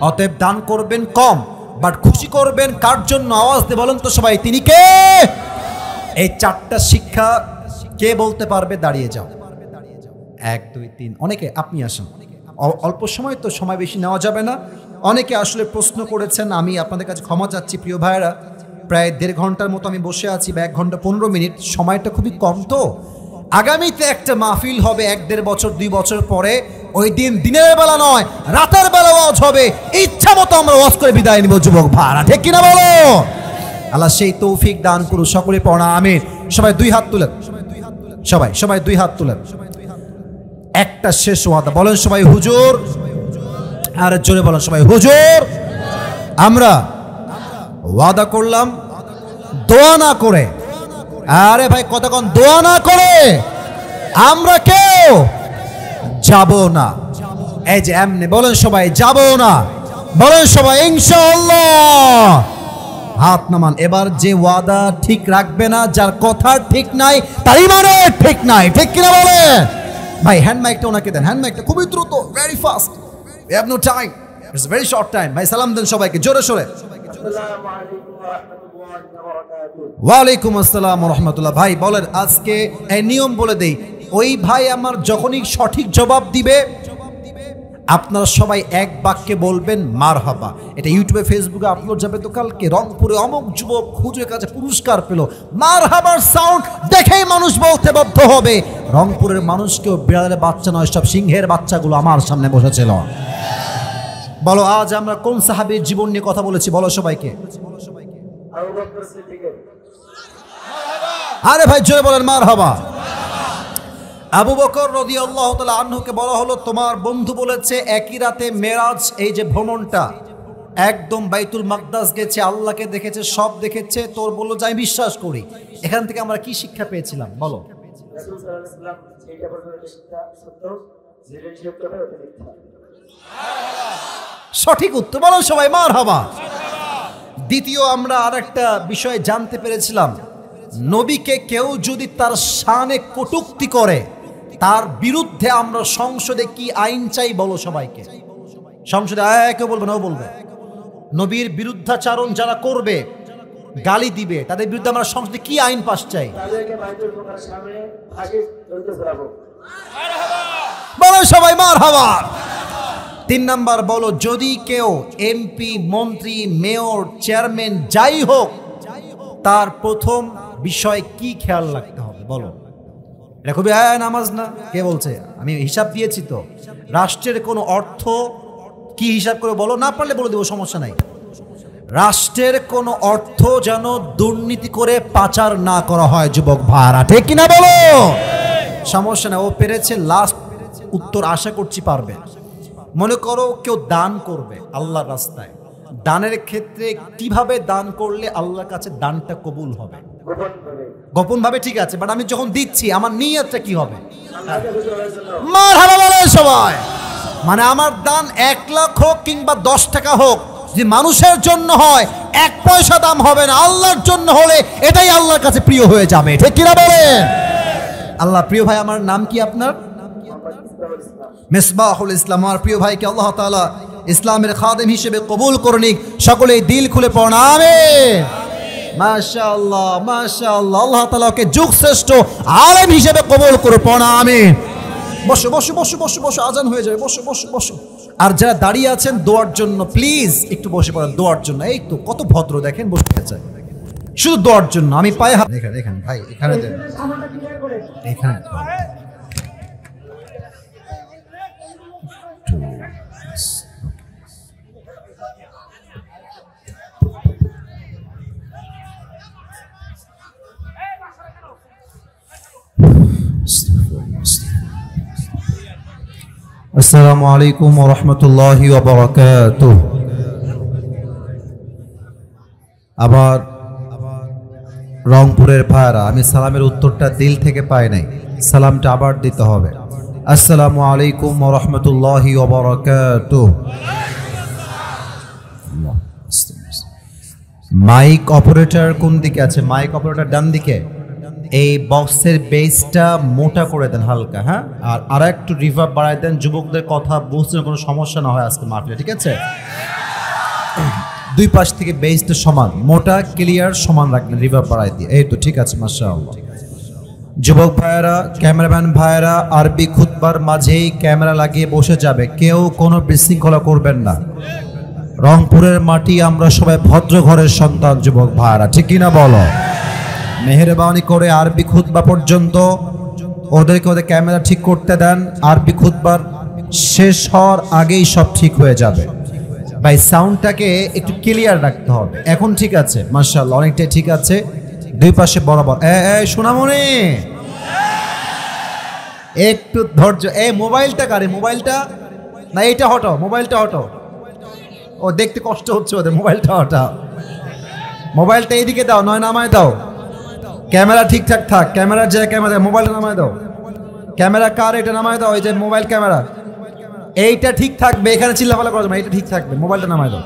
অতএব দান করবেন কম, বাট খুশি করবেন কার জন্য? আওয়াজ দিয়ে বলেন তো সবাই, তিনি কে? এই 4টা শিক্ষা কে বলতে পারবে? দাঁড়িয়ে যাও। 1, 2, 3। অনেকে আপনি আসেন, অল্প সময় তো, সময় বেশি নেওয়া যাবে না। অনেকে আসলে প্রশ্ন করেছেন, আমি আপনাদের কাছে ক্ষমা চাচ্ছি প্রিয় ভাইরা, প্রায় 1.5 ঘন্টার মতো আমি বসে আছি, বা 1 ঘন্টা 15 মিনিট, সময়টা খুবই কম। তো আগামীতে একটা মাহফিল হবে 1-1.5 বছর 2 বছর পরে, ওই দিন দিনের বেলা নয়, রাতের বেলা ওয়াজ হবে, ইচ্ছা মতো আমরা ওয়াজ করে বিদায় নিব যুবক ভাইরা, ঠিক কিনা বলো? আল্লাহ সেই তৌফিক দান করুন, সকলে পড়া আমিন। সবাই 2 হাত তুলেন, সবাই 2 হাত তুলেন। একটা শেষ ওয়াদা, বলেন সবাই হুজুর, আর জোরে বলেন সবাই হুজুর। আমরা ওয়াদা করলাম দোয়া না করে, আরে ভাই কতক্ষণ, দোয়া না করে আমরা কেউ যাব না। এই যে এমনি বলেন সবাই, যাব না। বলেন সবাই ইনশাআল্লাহ। হাত নামান। এবার যে ওয়াদা ঠিক রাখবে না, যার কথা ঠিক নাই, তার ইমানে ঠিক নাই, ঠিক কিনা বলে? ভাই হ্যান্ড মাইকটা ওনাকে দেন, হ্যান্ড মাইকটা খুবই দ্রুত, very fast, we have no time, it's a very short time। ভাই সালাম দেন সবাইকে জোরে সোরে। ওয়ালাইকুম আসসালাম ওয়া রাহমাতুল্লাহ। ভাই বলেন, আজকে এই নিয়ম বলে দেই, ওই ভাই আমার যখনই সঠিক জবাব দিবে, আপনারা সবাই এক বাক্যে বলবেন মারহাবা। এটা ইউটিউবে, ফেসবুকে আপলোড যাবে তো কালকে। রংপুরে অমুক যুবক হুজুরের কাছে পুরস্কার পেল, মারহাবার সাউন্ড দেখেই মানুষ বলতে বাধ্য হবে। রংপুরের মানুষকেও বিড়ালের বাচ্চা নয়, সব সিংহের বাচ্চাগুলো আমার সামনে বসেছিল। বলো আজ আমরা কোন সাহাবীর জীবন নিয়ে কথা বলেছি? বলো সবাইকে। আরে ভাই জোরে বলেন মারহাবা। আবু বকর রাদিয়াল্লাহু তাআলা আনহুকে বলা হলো, তোমার বন্ধু বলেছে একই রাতে মেরাজ, এই যে ভ্রমণটা, একদম বাইতুল মাকদাস গেছে, আল্লাহকে দেখেছে, সব দেখেছে। তোর বললো যে আমি বিশ্বাস করি। এখান থেকে আমরা কি শিক্ষা পেয়েছিলাম বলো? সঠিক উত্তর বলো সবাই মারহাবা। দ্বিতীয় আমরা আরেকটা বিষয় জানতে পেরেছিলাম, নবীকে কেউ যদি তার শানে কটূক্তি করে তার বিরুদ্ধে আমরা সংসদে কি আইন চাই বলো সবাইকে। সংসদে কেউ বলবে না, ও বলবে নবীর বিরুদ্ধাচারণ যারা করবে, গালি দিবে, তাদের বিরুদ্ধে আমরা সংসদে কি আইন পাস চাই? বলো সবাই মারহাবা। 3 নাম্বার বলো, যদি কেউ এমপি, মন্ত্রী, মেয়র, চেয়ারম্যান যাই হোক, তার প্রথম বিষয় কি খেয়াল রাখতে হবে বলো? এটা খুবই নামাজ না? কে বলছে? আমি হিসাব দিয়েছি তো। রাষ্ট্রের কোনো অর্থ কি হিসাব করে বলো, না পারলে বলে দেবো, সমস্যা নাই। রাষ্ট্রের কোনো অর্থ যেন দুর্নীতি করে পাচার না করা হয় যুবক ভাড়া, ঠিক কিনা বলো? সমস্যা না, ও পেরেছে। লাস্ট উত্তর আশা করছি পারবে। মনে করো কেউ দান করবে আল্লাহর রাস্তায়, দানের ক্ষেত্রে কিভাবে দান করলে আল্লাহর কাছে দানটা কবুল হবে? গোপন ভাবে, ঠিক আছে, বাট আমি যখন দিচ্ছি আমার নিয়তটা কি হবে? মারহাবা বলে সবাই। মানে আমার দান 1 লাখ হোক কিংবা 10 টাকা হোক, যে মানুষের জন্য হয় 1 পয়সা দাম হবে না, আল্লাহর জন্য হলে এটাই আল্লাহর কাছে প্রিয় হয়ে যাবে, ঠিক কিনা বলেন? আল্লাহ প্রিয় ভাই, আমার নাম কি আপনার? মিসবাহুল ইসলাম। আমার প্রিয় ভাইকে আল্লাহ তাআলা ইসলামের খাদেম হিসেবে কবুল করে নিক। সকলেই দিল খুলে পড়ুন আমিন। মাশাআল্লাহ মাশাআল্লাহ, আল্লাহ তাআলা ওকে যুগ শ্রেষ্ঠ আলেম হিসেবে কবুল করে পড়ুন আমিন। বসো বসো বসো বসো বসো, আজান হয়ে যাবে, বসো বসো বসো। আর যারা দাঁড়িয়ে আছেন দোয়ার জন্য প্লিজ একটু বসে পড়েন, দোয়ার জন্য। এই তো কত ভদ্র দেখেন, বসতে চাই শুধু দোয়ার জন্য। আমি পায়ে হাত, এখানে এখানে ভাই, এখানে দেন, এখানে। আসসালামু আলাইকুম ওয়া রাহমাতুল্লাহি ওয়া বারাকাতুহু। আবার রংপুরের ভাইরা, আমি সালামের উত্তরটা দিল থেকে পাই নাই, সালামটা আবার দিতে হবে। আসসালামু আলাইকুম ওয়া রাহমাতুল্লাহি ওয়া বারাকাতুহু। মাইক অপারেটর কোন দিকে আছে? মাইক অপারেটর ডান দিকে। এই বক্সের বেসটা মোটা করে দেন হালকা, হ্যাঁ, আর আর একটু রিভার্ব বাড়ায় দেন, যুবকদের কথা বুঝতে কোনো সমস্যা না হয় আজকে মাহফিলে, ঠিক আছে? 2 পাশ থেকে বেসটা সমান, মোটা ক্লিয়ার সমান রাখবেন, রিভার্ব বাড়ায় দিয়ে। এই তো ঠিক আছে, মাশাআল্লাহ। যুবক ভাইয়েরা, ক্যামেরাম্যান ভাইয়েরা, আরবি খুতবার মাঝেই ক্যামেরা লাগিয়ে বসে যাবে, কেউ কোনো বিশৃঙ্খলা করবেন না। রংপুরের মাটি, আমরা সবাই ভদ্র ঘরের সন্তান যুবক ভাইয়েরা, ঠিক কিনা বলো? মেহেরবানি করে আরবি খুতবা পর্যন্ত ওদেরকে ওদের ক্যামেরা ঠিক করতে দেন। আরবি খুতবার শেষ হওয়ার আগেই সব ঠিক হয়ে যাবে। ভাই সাউন্ডটাকে একটু ক্লিয়ার রাখতে হবে। এখন ঠিক আছে, মাশাআল্লাহ, অনেকটাই ঠিক আছে। 2 পাশে বরাবর। সোনামণি একটু ধৈর্য। মোবাইলটা কারে? মোবাইলটা না, এইটা হটাও, মোবাইলটা হটাও। ও দেখতে কষ্ট হচ্ছে ওদের, মোবাইলটা হটাও। মোবাইলটা এইদিকে দাও, নয় নামায় দাও। ক্যামেরা ঠিকঠাক থাক, ক্যামেরার যে ক্যামেরা, মোবাইলটা নামায় দাও। ক্যামেরা কার? এটা নামায় দাও, এই যে মোবাইল ক্যামেরা, এইটা ঠিক থাকবে, এখানে চিল্লাপালা করা যাবে না, এইটা ঠিক থাকবে, মোবাইলটা নামায় দাও।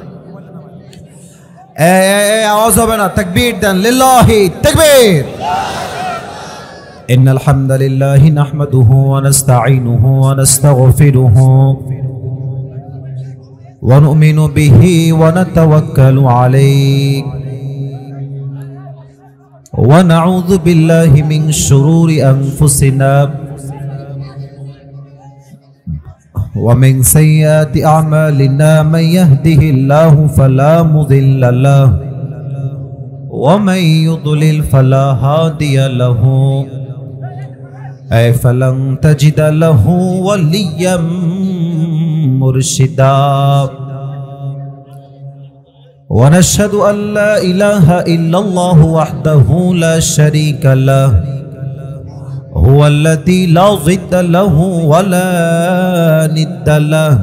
আওয়াজ হবে না, তাকবীর দেন, লিল্লাহি তাকবীর। ইন্নাল হামদালিল্লাহি নাহমাদুহু ওয়া নাস্তাঈনুহু ওয়া নাস্তাগফিরুহু ওয়া নু'মিনু বিহি ওয়া নাতাওয়াক্কালু আলাইহি ونعوذ بالله من شرور أنفسنا ومن سيئات أعمالنا من يهده الله فلا مضل له ومن يضلل فلا هادي له أي فلن تجد له وليا مرشدا ونشهد أن لا إله إلا الله وحده لا شريك له هو الذي لا ضد له ولا ند له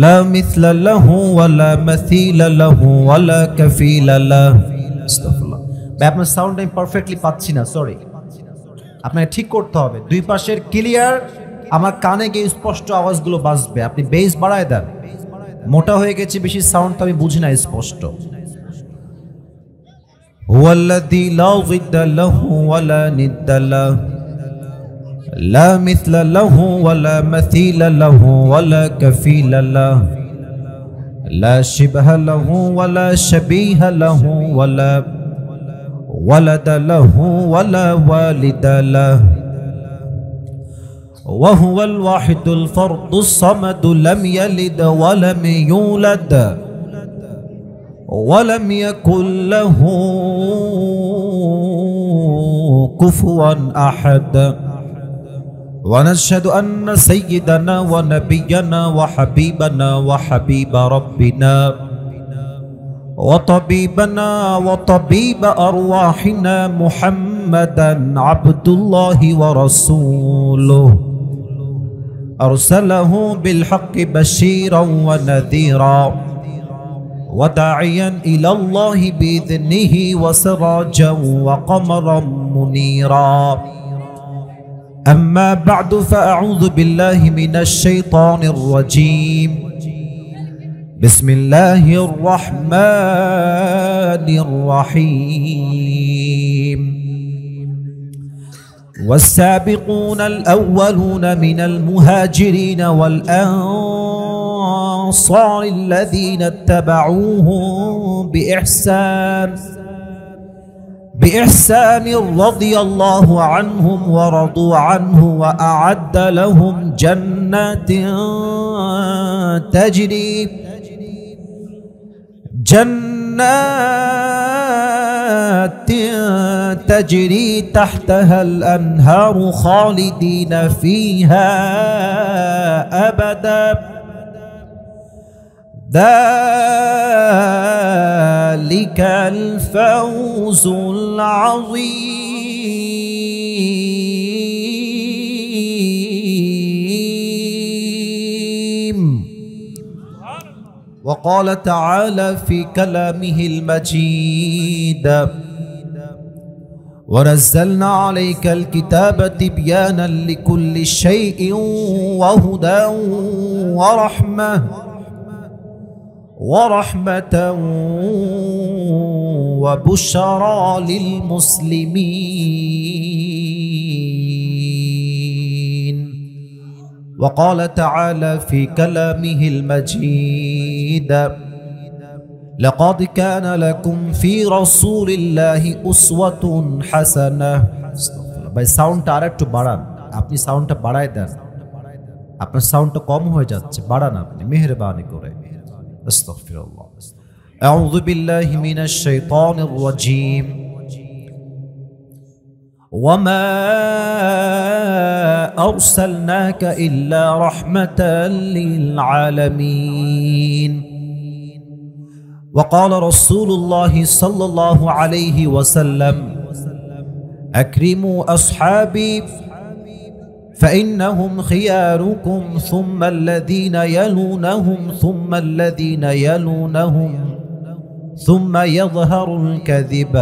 لا مثل له ولا مثيل له ولا كفيل له আস্তাগফিরুল্লাহ। ভাই আপনার সাউন্ড আমি পারফেক্টলি পাচ্ছি না, সরি, আপনাকে ঠিক করতে হবে। 2 পাশের ক্লিয়ার, আমার কানে গিয়ে স্পষ্ট আওয়াজগুলো বাজবে। আপনি বেস বাড়ায় দেন, মোটা হয়ে গেছে বেশি, সাউন্ড তো আমি বুঝি না স্পষ্ট। هو الذي لا ضد له ولا ند له لا مثل له ولا مثيل له ولا كفيل له لا شبه له ولا شبيه له ولا ولد له ولا والد له وهو الواحد الفرد الصمد لم يلد ولم يولد ولم يكن له كفوا أحد ونشهد أن سيدنا ونبينا وحبيبنا وحبيب ربنا وطبيبنا وطبيب أرواحنا محمدا عبد الله ورسوله أرسله بالحق بشيرا ونذيرا وداعيا إلى الله بإذنه وسراجا وقمرا منيرا أما بعد فأعوذ بالله من الشيطان الرجيم بسم الله الرحمن الرحيم والسابقون الأولون من المهاجرين والأنصار الذين اتبعوهم بإحسان رضي الله عنهم ورضوا عنه وأعد لهم جنات تجري تحتها الأنهار خالدين فيها أبدا ذلك الفوز العظيم. وقال تعالى في كلامه المجيد ونزلنا عليك الكتاب تبيانا لكل شيء وهدى ورحمة وبشرى للمسلمين. وقال تعالى في كلامه المجيد لقد كان لكم في رسول الله أسوة حسنة. ভাই সাউন্ডটা আরেকটু বাড়ান, আপনি সাউন্ডটা বাড়ায় দেন, আপনার সাউন্ডটা কম হয়ে যাচ্ছে, বাড়ান আপনি মেহেরবানি করে। আস্তাগফিরুল্লাহ। আউযু বিল্লাহি মিনাশ শাইতানির রাজীম। ওয়ামা আরসালনাকা ইল্লা রাহমাতাল লিল আলামিন। وقال رسول الله صلى الله عليه وسلم أكرموا أصحابي فإنهم خياركم ثم الذين يلونهم ثم الذين يلونهم ثم يظهر الكذب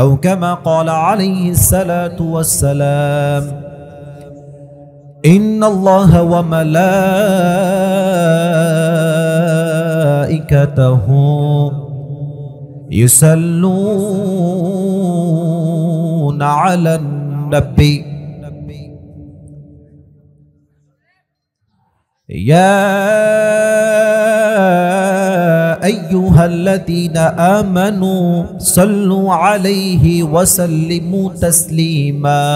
أو كما قال عليه الصلاة والسلام إن الله وملائكته يصلون على النبي يا أيها الذين آمنوا صلوا عليه وسلموا تسليما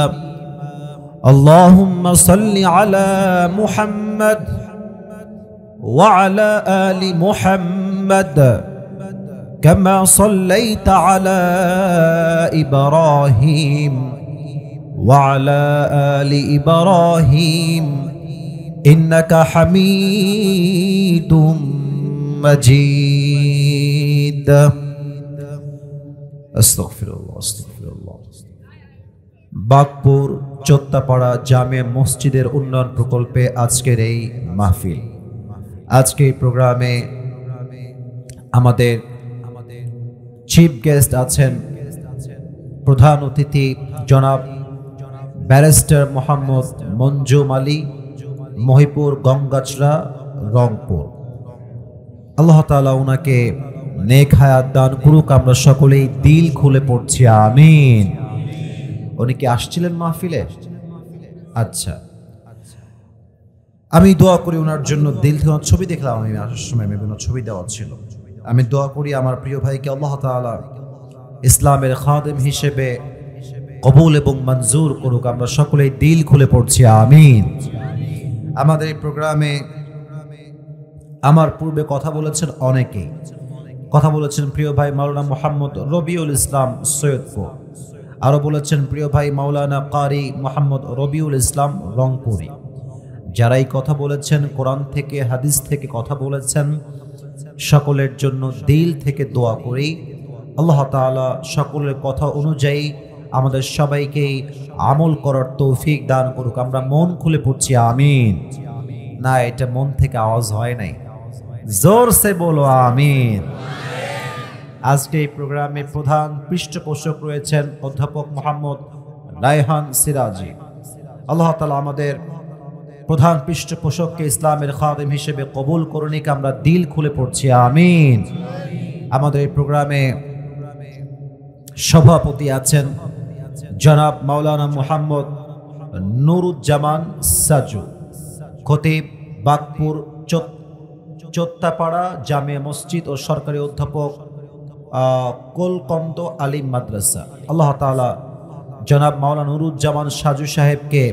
اللهم صل على محمد وعلى آل محمد كما صليت على إبراهيم وعلى آل إبراهيم إنك حميد مجيد. أستغفر الله أستغفر الله. বাগপুর চোত্তাপাড়া জামে মসজিদের উন্নয়ন প্রকল্পে আজকের এই মাহফিল, আজকে এই প্রোগ্রামে আমাদের চিফ গেস্ট আছেন প্রধান অতিথি জনাব ব্যারিস্টার মোহাম্মদ মঞ্জুম আলী, মহিপুর গঙ্গাচড়া, রংপুর। আল্লাহ তাআলা ওনাকে নেক হায়াত দান করুক। আমরা সকলেই দিল খুলে পড়ছি আমিন। উনি কি আসছিলেন মাহফিলে? আচ্ছা, আমি দোয়া করি ওনার জন্য। দিল থেকে ছবি দেখলাম আমি আসার সময়, বিভিন্ন ছবি দেওয়া ছিল। আমি দোয়া করি আমার প্রিয় ভাইকে আল্লাহ তাআলা ইসলামের খাদেম হিসেবে কবুল এবং মঞ্জুর করুক। আমরা সকলেই দিল খুলে পড়ছি আমিন। আমাদের এই প্রোগ্রামে আমার পূর্বে কথা বলেছেন অনেকেই, কথা বলেছেন প্রিয় ভাই মাওলানা মোহাম্মদ রবিউল ইসলাম সৈয়দপুর, আরও বলেছেন প্রিয় ভাই মাওলানা কারি মোহাম্মদ রবিউল ইসলাম রংপুরি। যারাই কথা বলেছেন, কোরআন থেকে হাদিস থেকে কথা বলেছেন, সকলের জন্য দিল থেকে দোয়া করি আল্লাহ তাআলা সকলের কথা অনুযায়ী আমাদের সবাইকেই আমল করার তৌফিক দান করুক। আমরা মন খুলে পড়ছি আমিন। না, এটা মন থেকে আওয়াজ হয় নাই, জোর সে বলো আমিন। আজকে এই প্রোগ্রামে প্রধান পৃষ্ঠপোষক রয়েছেন অধ্যাপক মোহাম্মদ রায়হান সিরাজি। আল্লাহ তাআলা আমাদের প্রধান পৃষ্ঠপোষককে ইসলামের খাদেম হিসেবে কবুল করুনিক। আমরা দিল খুলে পড়ছি আমিন। আমাদের এই প্রোগ্রামে সভাপতি আছেন জনাব মাওলানা মোহাম্মদ নুরুজ্জামান সাজু, খতিব বাগপুর চোত্তাপাড়া জামিয়া মসজিদ ও সরকারি অধ্যাপক কোলকন্দ আলিম মাদ্রাসা। আল্লাহ তাআলা জনাব মাওলানা নুরুজ্জামান সাজু সাহেবকে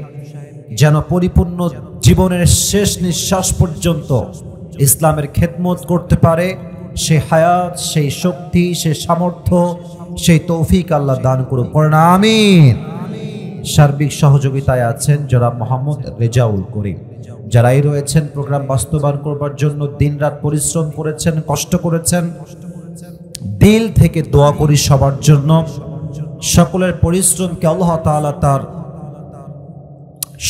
যেন পরিপূর্ণ জীবনের শেষ নিঃশ্বাস পর্যন্ত ইসলামের খেদমত করতে পারে, সেই হায়াত, সেই শক্তি, সেই সামর্থ্য, সেই তৌফিক আল্লাহ দান করুক। পড়েন আমিন। সার্বিক সহযোগিতায় আছেন জনাব মোহাম্মদ রেজাউল করিম। যারাই রয়েছেন প্রোগ্রাম বাস্তবায়ন করবার জন্য দিনরাত পরিশ্রম করেছেন, কষ্ট করেছেন, দিল থেকে দোয়া করি সবার জন্য। সকলের পরিশ্রমকে আল্লাহ তাআলা তার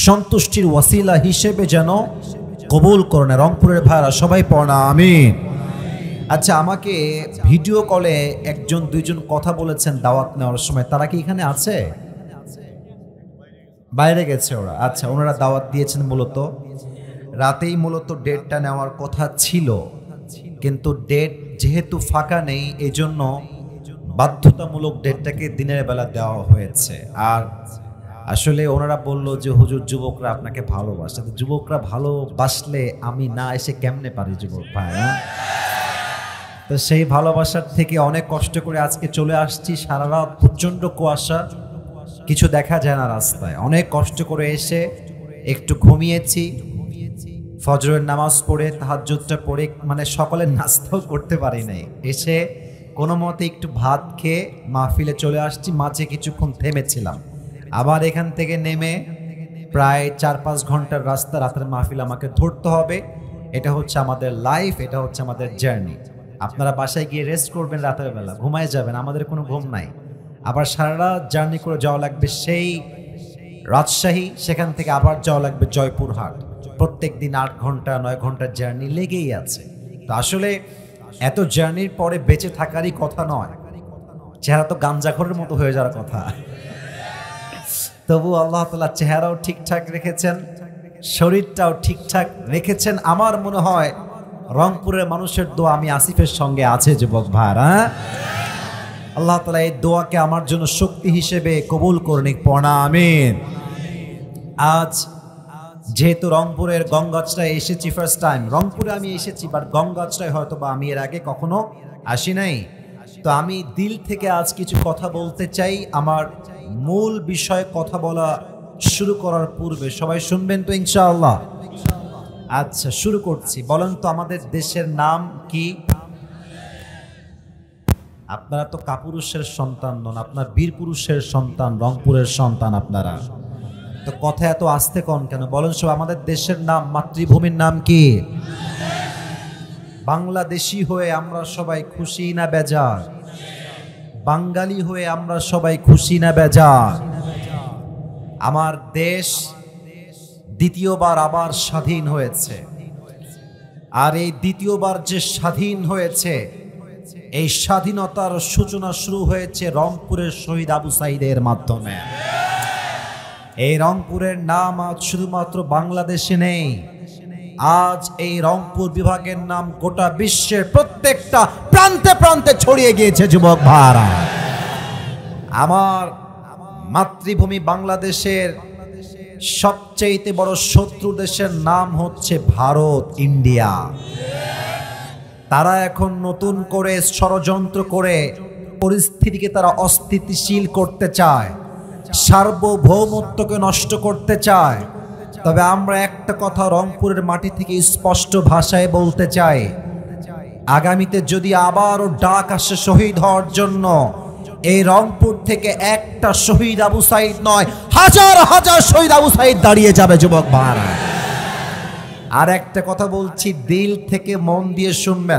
সন্তুষ্টির ওয়াসিলা হিসেবে যেন কবুল করেন। রংপুরের ভাইরা সবাই পড়া আমিন। আচ্ছা, আমাকে ভিডিও কলে একজন দুইজন কথা বলেছেন দাওয়াত নেওয়ার সময়, তারা কি এখানে আছে? বাইরে গেছে ওরা। আচ্ছা, ওনারা দাওয়াত দিয়েছেন মূলত রাতেই, মূলত ডেটটা নেওয়ার কথা ছিল, কিন্তু ডেট যেহেতু ফাঁকা নেই এজন্য বাধ্যতামূলক ডেটটাকে দিনের বেলা দেওয়া হয়েছে। আর আসলে ওনারা বলল যে হুজুর যুবকরা আপনাকে ভালোবাসে, যুবকরা ভালোবাসলে আমি না এসে কেমনে পারি যুবক ভাই? তো সেই ভালোবাসার থেকে অনেক কষ্ট করে আজকে চলে আসছি। সারা রাত প্রচণ্ড কুয়াশা, কিছু দেখা যায় না রাস্তায়। অনেক কষ্ট করে এসে একটু ঘুমিয়েছি, ফজরের নামাজ পড়ে তাহাজ্জুদটা পড়ে মানে সকালের নাস্তাও করতে পারি নাই। এসে কোনো মতে একটু ভাত খেয়ে মাহফিলে চলে আসছি। মাঝে কিছুক্ষণ থেমেছিলাম, আবার এখান থেকে নেমে প্রায় 4-5 ঘন্টার রাস্তা, রাতের মাহফিল আমাকে ধরতে হবে। এটা হচ্ছে আমাদের লাইফ, এটা হচ্ছে আমাদের জার্নি। আপনারা বাসায় গিয়ে রেস্ট করবেন, রাতের বেলা ঘুমায় যাবেন, আমাদের কোনো ঘুম নাই। আবার সারা রাত জার্নি করে যাওয়া লাগবে সেই রাজশাহী, সেখান থেকে আবার যাওয়া লাগবে জয়পুরহাট। প্রত্যেক দিন 8 ঘন্টা 9 ঘন্টার জার্নি লেগেই আছে। তো আসলে এত জার্নির পরে বেঁচে থাকারই কথা নয়, চেহারা তো গাঞ্জাখরের মতো হয়ে যাওয়ার কথা। তবু আল্লাহ তাআলা চেহারাও ঠিকঠাক রেখেছেন, শরীরটাও ঠিকঠাক রেখেছেন। আমার মনে হয় রংপুরের মানুষের দোয়া আমি আসিফের সঙ্গে আছে যুবক ভাইরা। আল্লাহ তাআলা এই দোয়াকে আমার জন্য শক্তি হিসেবে কবুল করুন, পড়া আমিন। আজ যেহেতু রংপুরের গঙ্গাচড়ায় এসেছি, ফার্স্ট টাইম রংপুরে আমি এসেছি, বাট গঙ্গাচড়ায় হয়তো বা আমি এর আগে কখনো আসি নাই। তো আমি দিল থেকে আজ কিছু কথা বলতে চাই। আমার মূল বিষয়ে কথা বলা শুরু করার পূর্বে সবাই শুনবেন তো ইনশাআল্লাহ? আচ্ছা, শুরু করছি। বলেন তো আমাদের দেশের নাম কি? আপনারা তো কাপুরুষের সন্তান নন, আপনার বীর পুরুষের সন্তান, রংপুরের সন্তান আপনারা। তো কথা এত আস্তে কন কেন? বলেন সব, আমাদের দেশের নাম, মাতৃভূমির নাম কি? বাংলাদেশি হয়ে আমরা সবাই খুশি না বেজার? বাঙালি হয়ে আমরা সবাই খুশি না বেজার? আমার দেশ দ্বিতীয়বার আবার স্বাধীন হয়েছে, আর এই দ্বিতীয়বার যে স্বাধীন হয়েছে, এই স্বাধীনতার সূচনা শুরু হয়েছে রংপুরের শহীদ আবু সাইদের মাধ্যমে। এই রংপুরের নাম আজ শুধুমাত্র বাংলাদেশে নেই, আজ এই রংপুর বিভাগের নাম গোটা বিশ্বের প্রত্যেকটা প্রান্তে প্রান্তে ছড়িয়ে গিয়েছে যুবক ভাইরা। আমার মাতৃভূমি বাংলাদেশের সবচেয়ে বড় শত্রু দেশের নাম হচ্ছে ভারত, ইন্ডিয়া। তারা এখন নতুন করে ষড়যন্ত্র করে পরিস্থিতিকে তারা অস্থিতিশীল করতে চায়, সার্বভৌমত্বকে নষ্ট করতে চায়। তবে আমরা একটা কথা রংপুরের মাটি থেকে স্পষ্ট ভাষায় বলতে চাই, আগামীতে যদি আবারও ডাক আসে শহীদ হওয়ার জন্য, এই রংপুর থেকে একটা শহীদ আবু সাইদ নয়, হাজার হাজার শহীদ আবু সাইদ দাঁড়িয়ে যাবে যুবক ভাইরা। আর একটা কথা বলছি, দিল থেকে মন দিয়ে শুনবেন।